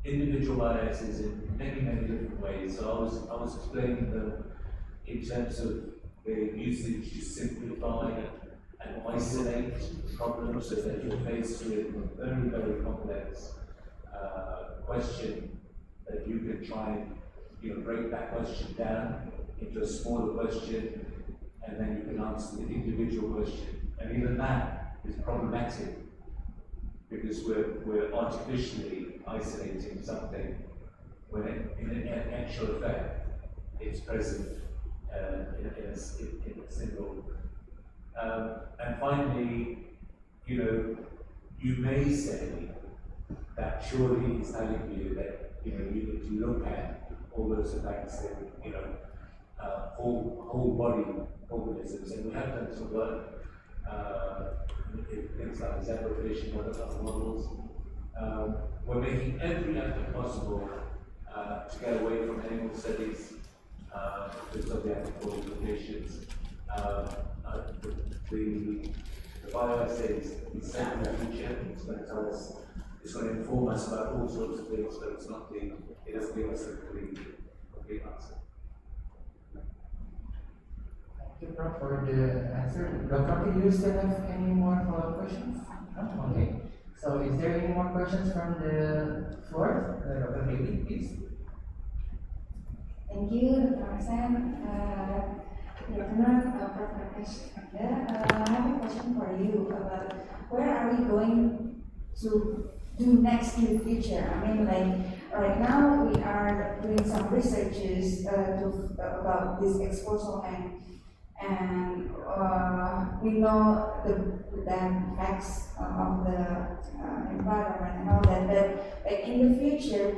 individual biases in many different ways. So I was explaining them in terms of their usage to simplify and isolate problems so that you're faced with a very complex question, that you can try and break that question down into a smaller question, and then you can answer the individual question. And even that is problematic because we're artificially isolating something when in actual effect it's present in a single. And finally, you may say that surely is telling you that you need to look at all those effects in whole body organisms, and we have done some work in things like zebrafish and other models. We're making every effort possible to get away from animal studies because of the ethical implications. The bioassays is set in the future. It's going to tell us, it's going to inform us about all sorts of things, but it's not it doesn't give us a complete answer. Thank you, Prof, for the answer. Dr., do you still have any more follow-up questions? No? Okay. So is there any more questions from the floor? Dr. Bailey, please. Thank you, Dr. Sam. Good afternoon, Prof. Rakesh. I have a question for you about where are we going to do next in the future? I mean, like right now we are doing some researches about this exposome and we know the bad effects of the environment and all that. But like in the future,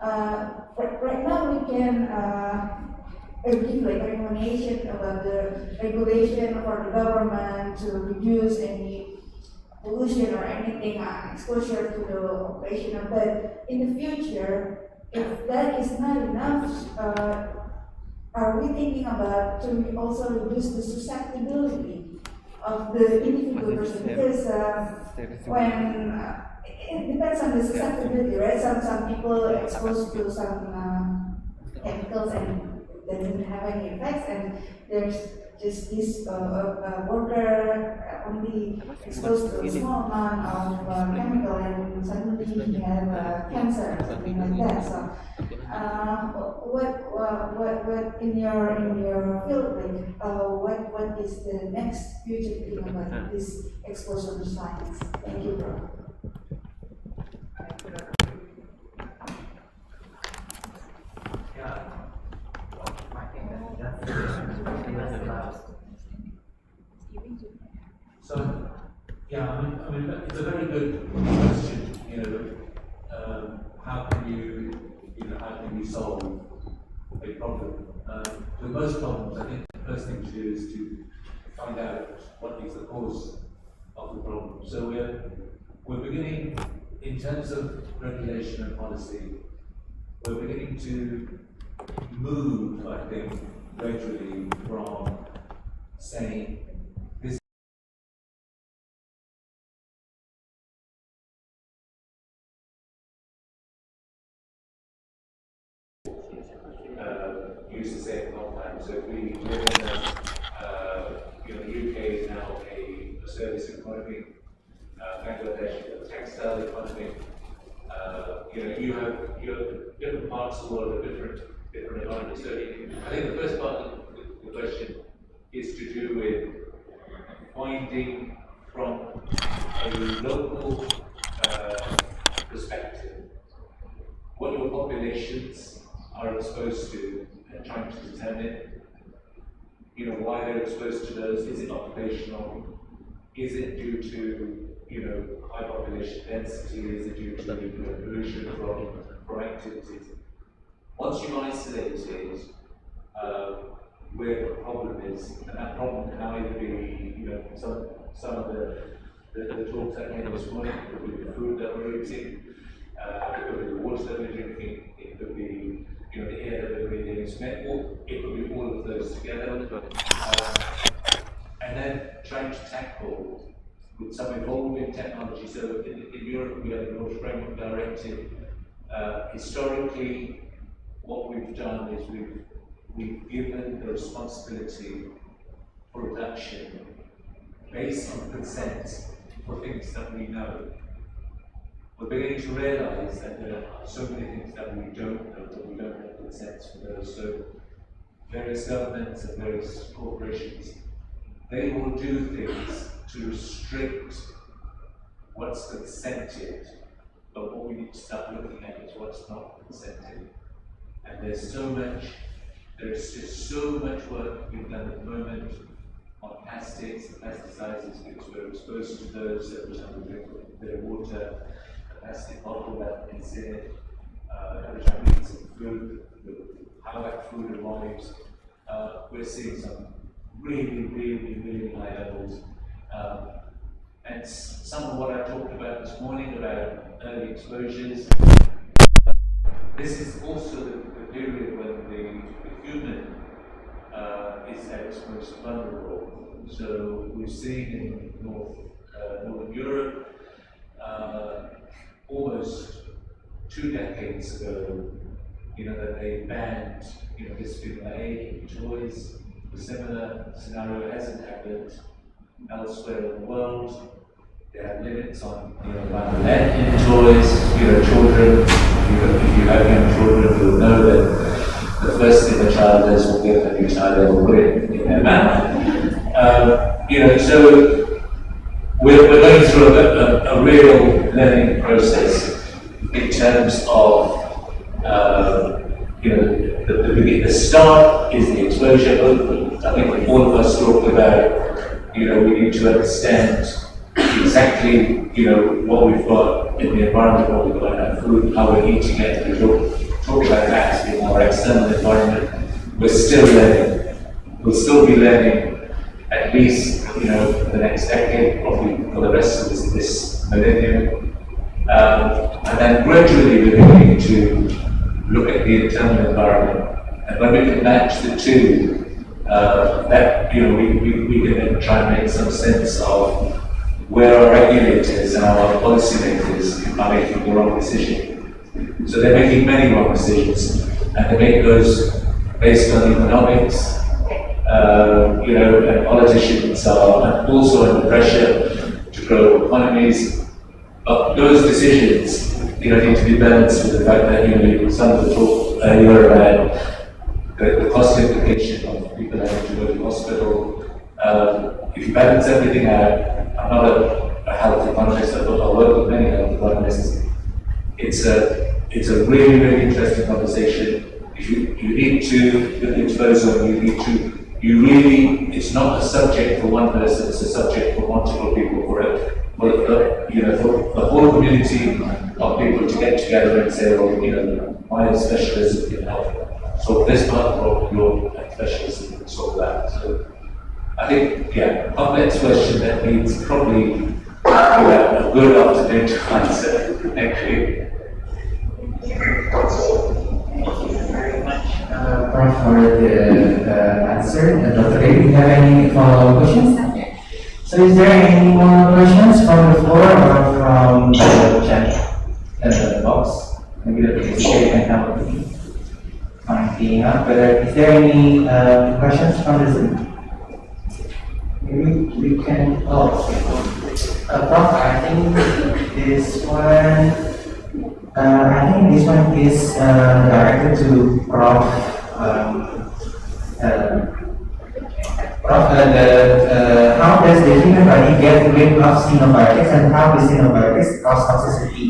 right now we can give like recommendation about the regulation for the government to reduce any pollution or anything exposure to the operational. But in the future, if that is not enough, are we thinking about to also reduce the susceptibility of the individual person? Because when it depends on the susceptibility, right? Some people are exposed to some chemicals and that doesn't have any effects, and there's just this worker only exposed to a small amount of chemical and suddenly he have cancer or something like that. So, what in your field, like, what is the next future thing about this exposure to science? Thank you, bro. So, yeah, I mean, it's a very good question. You know, how can you solve a problem? For most problems, I think the first thing to do is to find out what is the cause of the problem. So we're beginning, in terms of regulation and policy, we're beginning to move, I think, gradually from saying this used to say it a long time. So if we live in the UK is now a service economy, Bangladesh a textile economy. You have different parts of the world with different environments. So I think the first part of the question is to do with finding from a local perspective what your populations are exposed to and trying to determine why they're exposed to those. Is it occupational? Is it due to high population density? Is it due to pollution from activities? Once you isolate it, where the problem is, and that problem can either be some of the talks that came this morning, it could be the food that we're eating, it could be the water that we're drinking, it could be the air that we're breathing, it could be all of those together. And then trying to tackle with some evolving technology. So in Europe we have the North Framework Directive. Historically, what we've done is we've given the responsibility for reduction based on consent for things that we know. We're beginning to realize that there are so many things that we don't know, that we don't have consent for those. So various governments and various corporations, they will do things to restrict what's consented, but what we need to start looking at is what's not consented. And there's just so much work being done at the moment on plastics and pesticides because we're exposed to those every time we drink a bit of water, a plastic bottle that is in it, every time we eat some food, how that food arrives. We're seeing some really high levels. And some of what I talked about this morning about early exposures, this is also the period when the human is at its most vulnerable. So we've seen in Northern Europe, almost 2 decades ago, that they banned bisphenol A in toys. A similar scenario hasn't happened elsewhere in the world. They have limits on lead in toys. Children, if you have young children, you'll know that the first thing the child does will give the new child, they will put it in their mouth. So we're going through a real learning process in terms of, the start is the exposure. I think all of us talked about, we need to understand exactly, what we've got in the environment, what we've got in our food, how we're eating it. We talk about that in our external environment. We're still learning. We'll still be learning at least, for the next decade, probably for the rest of this millennium. And then gradually we're beginning to look at the internal environment. And when we can match the two, that, we can then try and make some sense of where our regulators and our policymakers are making the wrong decision. So they're making many wrong decisions, and they make those based on economics, and politicians are also under pressure to grow economies. But those decisions, need to be balanced with the fact that, some of the talk earlier about the cost implication of people having to go to hospital. If you balance everything out, I'm not a health economist, I work with many health economists. It's a really, really interesting conversation. If you need to, with the exposome, it's not a subject for one person, it's a subject for multiple people, for the whole community of people to get together and say, well, my specialism in health. So this part of your specialism can solve that. So I think, complex question that needs probably a good afternoon to answer. Thank you. Very much, Prof, for the answer. Dr. Ray, do you have any follow-up questions? So is there any more questions from the floor or from the chat box? Maybe the PCA can help me finding out whether is there any questions from the Zoom? Maybe we can, Prof, I think this one is directed to Prof. How does the human body get rid of xenobiotics and how does xenobiotics cause toxicity?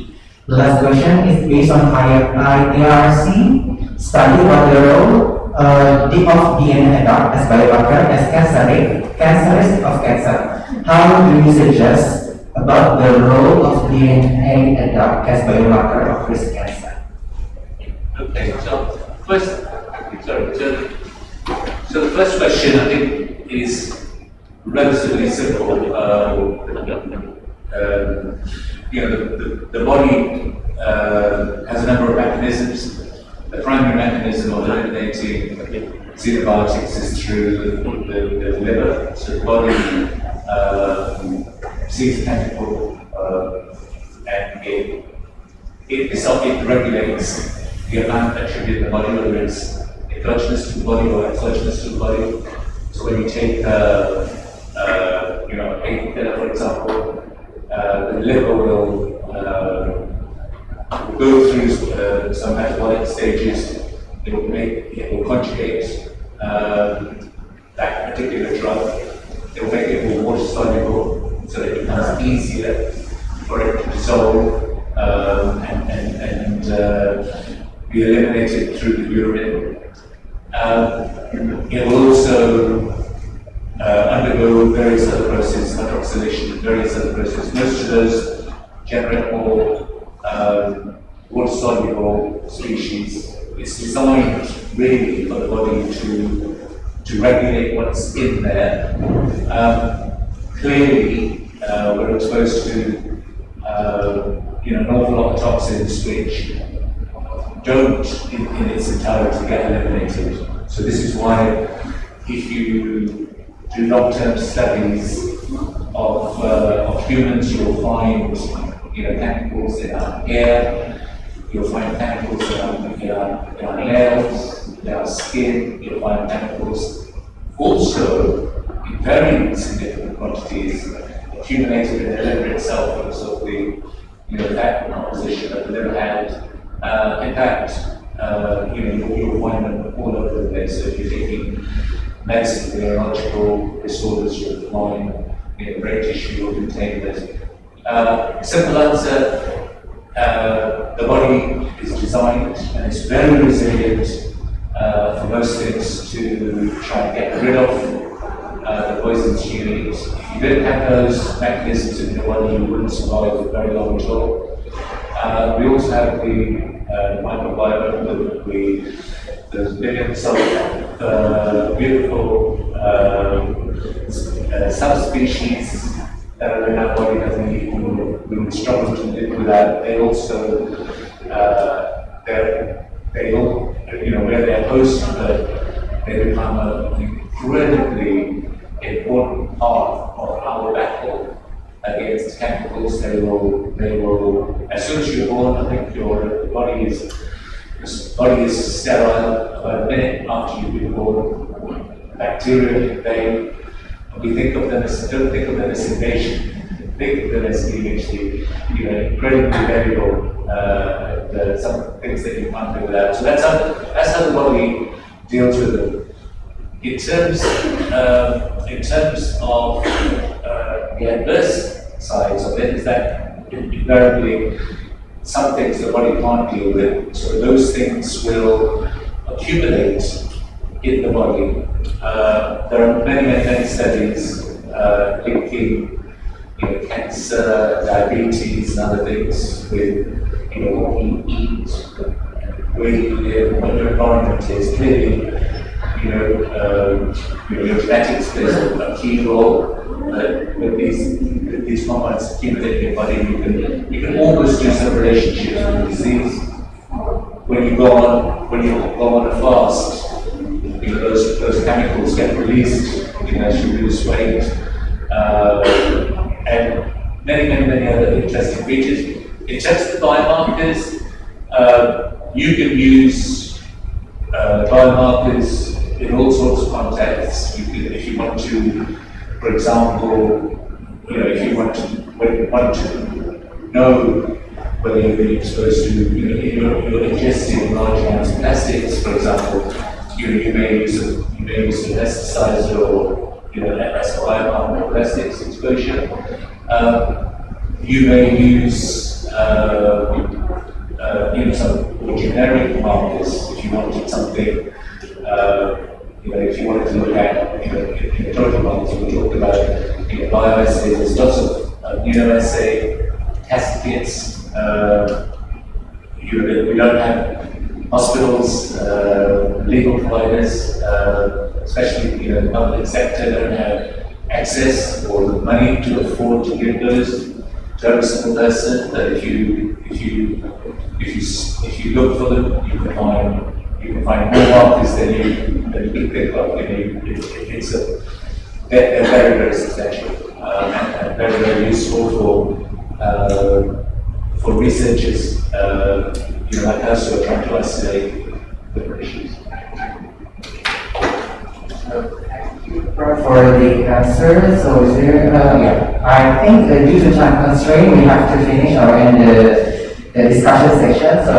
The last question is based on IARC study what the role of DNA adopt as biomarker as cancer risk of cancer. How do you suggest about the role of DNA adopt as biomarker of breast cancer? Okay, so the first question I think is relatively simple. The body has a number of mechanisms. The primary mechanism of eliminating xenobiotics is through the liver. So the body sees a chemical and it regulates the amount that should be in the body, whether it's endogenous to the body or exogenous to the body. So when you take a painkiller, for example, the liver will go through some metabolic stages. It will conjugate that particular drug. It will make it more water soluble, so that it becomes easier for it to dissolve and be eliminated through the urine. It will also undergo various other processes, hydroxylation and various other processes. Most of those generate more water-soluble species. It's designed really for the body to regulate what's in there. Clearly, we're exposed to an awful lot of toxins which don't in its entirety get eliminated. So this is why if you do long-term studies of humans, you'll find chemicals in our hair, you'll find chemicals in our nails, in our skin, you'll find chemicals also in very significant quantities accumulated in the liver itself because of the fat composition that the liver had. In fact, you'll find them all over the place. So if you're taking medicine, neurological disorders, you'll find brain tissue will contain this. Simple answer, the body is designed and it's very resilient for most things to try and get rid of the poisons you eat. If you didn't have those mechanisms in your body, you wouldn't survive very long at all. We also have the microbiome, there's billions of beautiful subspecies that are in our body that we would struggle to live without. They also, where they're host, they become an incredibly important part of our battle against chemicals. They will, as soon as you're born, I think your body is sterile about a minute after you've been born. Bacteria invade. We think of them as, don't think of them as invasion. Think of them as being actually, incredibly variable. Some things that you can't do without. So that's how the body deals with them. In terms of the adverse sides of it, is that invariably some things the body can't deal with. So those things will accumulate in the body. There are many studies linking cancer, diabetes, and other things with what you eat, where you live, what your environment is. Clearly, your genetics plays a key role. With these hormones accumulate in your body, you can almost do some relationships with disease. When you go on a fast, those chemicals get released as you lose weight, and many other interesting features. In terms of the biomarkers, you can use biomarkers in all sorts of contexts. If you want to, for example, if you want to know whether you're being exposed to, you're ingesting large amounts of plastics, for example, you may use an pesticides or as a biomarker of plastics exposure. You may use some more generic markers if you wanted something. If you wanted to look at in the total markers, we talked about bioassays. There's lots of immunoassay test kits. We don't have hospitals, legal providers, especially the public sector, don't have access or the money to afford to give those to every single person. But if you look for them, you can find more markers than you can think of. They're very substantial and very useful for researchers like us who are trying to isolate different issues. For the answer, so is there, I think due to time constraint, we have to finish our the discussion section. So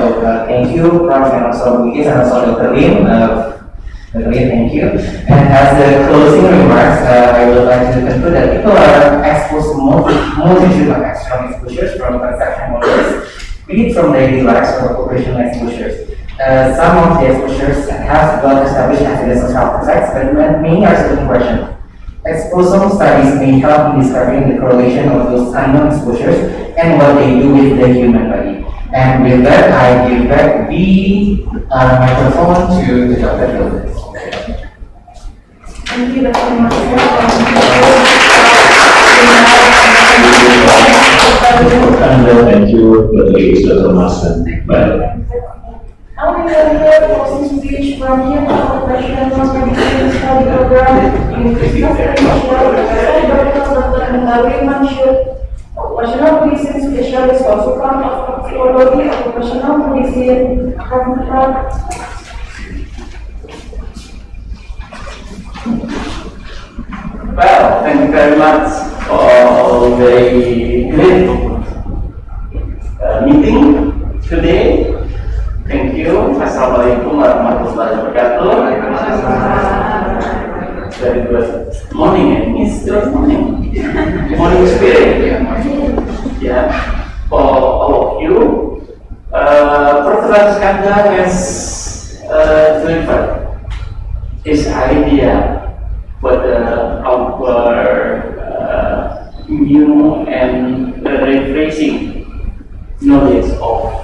thank you, Prof. and also Bugis and also Dr. Lim. Dr. Lim, thank you. And as the closing remarks, I would like to conclude that people are exposed to multitude of external exposures from consumption models, be it from daily lives or occupational exposures. Some of the exposures have well-established evidence of health effects, but many are still in question. Exposome studies may help in discovering the correlation of those unknown exposures and what they do with the human body. And with that, I give back the microphone to the Dr. Phil. Thank you, Dr. Master. Thank you, Dr. Master. Now we will hear closing speech from Chief of Professional Medicine Study Program in Dr. Endocrine Occupational Medicine Specialist, Consultant of Toxicology, Occupational Medicine, Well, thank you very much for the great meeting today. Thank you, Assalamualaikum warahmatullahi wabarakatuh. Very good morning, and it's still morning. Morning spirit. Yeah, for all of you, Professor Skanda has delivered his idea for our new and refreshing knowledge of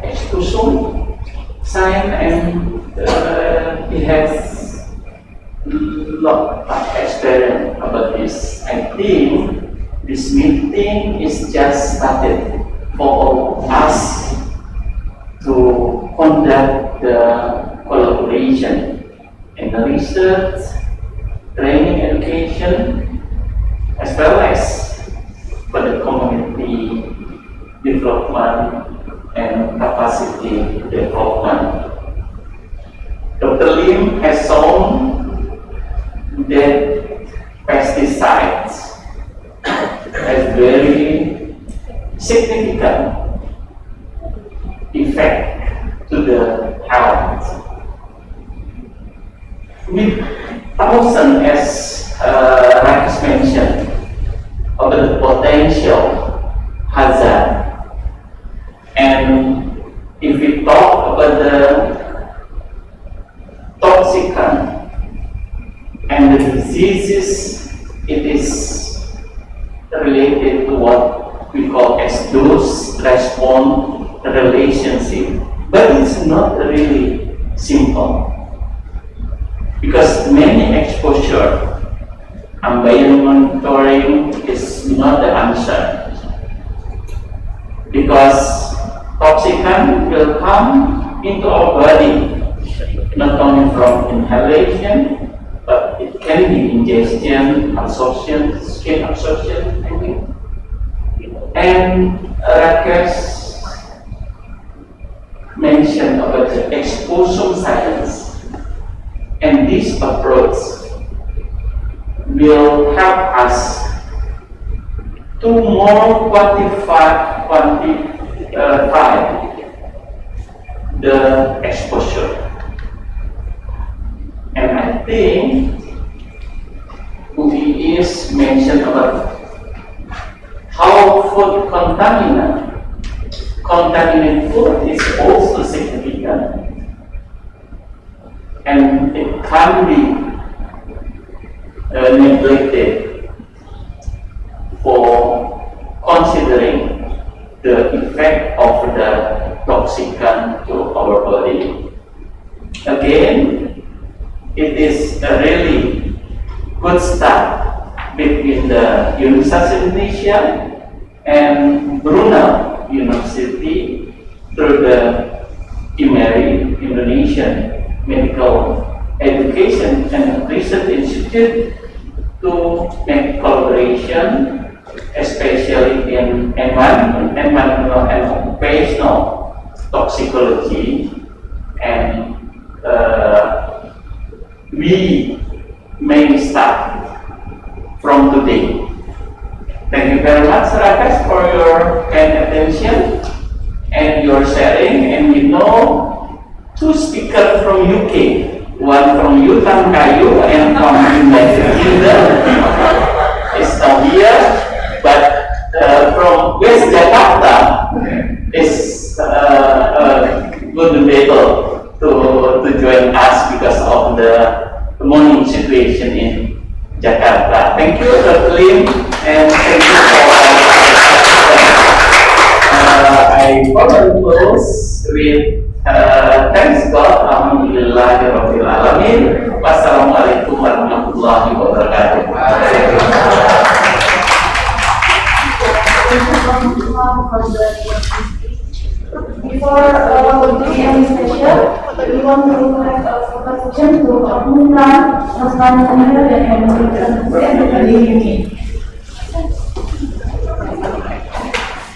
exposome science, and he has lot of experience about this. I think this meeting is just started for all of us to conduct the collaboration in the research, training, education, as well as for the community development and capacity development. Dr. Lim has shown that pesticides has very significant effect to the health. With thousands, as Rakesh mentioned, of the potential hazard, and if we talk about the toxicant and the diseases, it is related to what we call as dose-response relationship, but it's not really simple, because many exposure ambient monitoring is not the answer, because toxicant will come into our body not only from inhalation, but it can be ingestion, absorption, skin absorption, I think. And Rakesh mentioned about the exposome science, and this approach will help us to more quantify the exposure. And I think Uli is mentioned about how food contaminated food is also significant, and it can be neglected for considering the effect of the toxicant to our body. Again, it is a really good start between the University of Indonesia and Brunel University through the IMERI, Indonesian Medical Education and Research Institute, to make collaboration, especially in environmental and occupational toxicology, and we may start from today. Thank you very much, Rakesh, for your kind attention and your sharing. And you know, two speakers from UK, one from Yutan Kayu and from United Kingdom is not here, but from West Jakarta is will be able to join us because of the morning situation in Jakarta. Thank you, Dr. Lim, and thank you for I probably close with thanks God, Alhamdulillahirabbil alamin. Wassalamualaikum warahmatullahi wabarakatuh. Before the end session, we want to have a focus session to Munra, Osman Munra, dan Endocrine.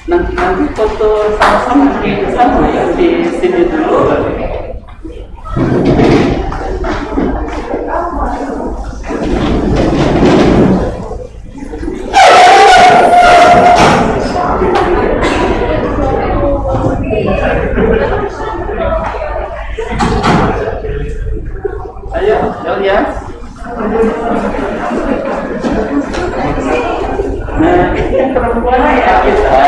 Nanti foto sama-sama di sana ya, di sini dulu. KULIAH kita.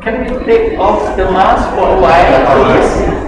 Can you take off the mask for a while, please?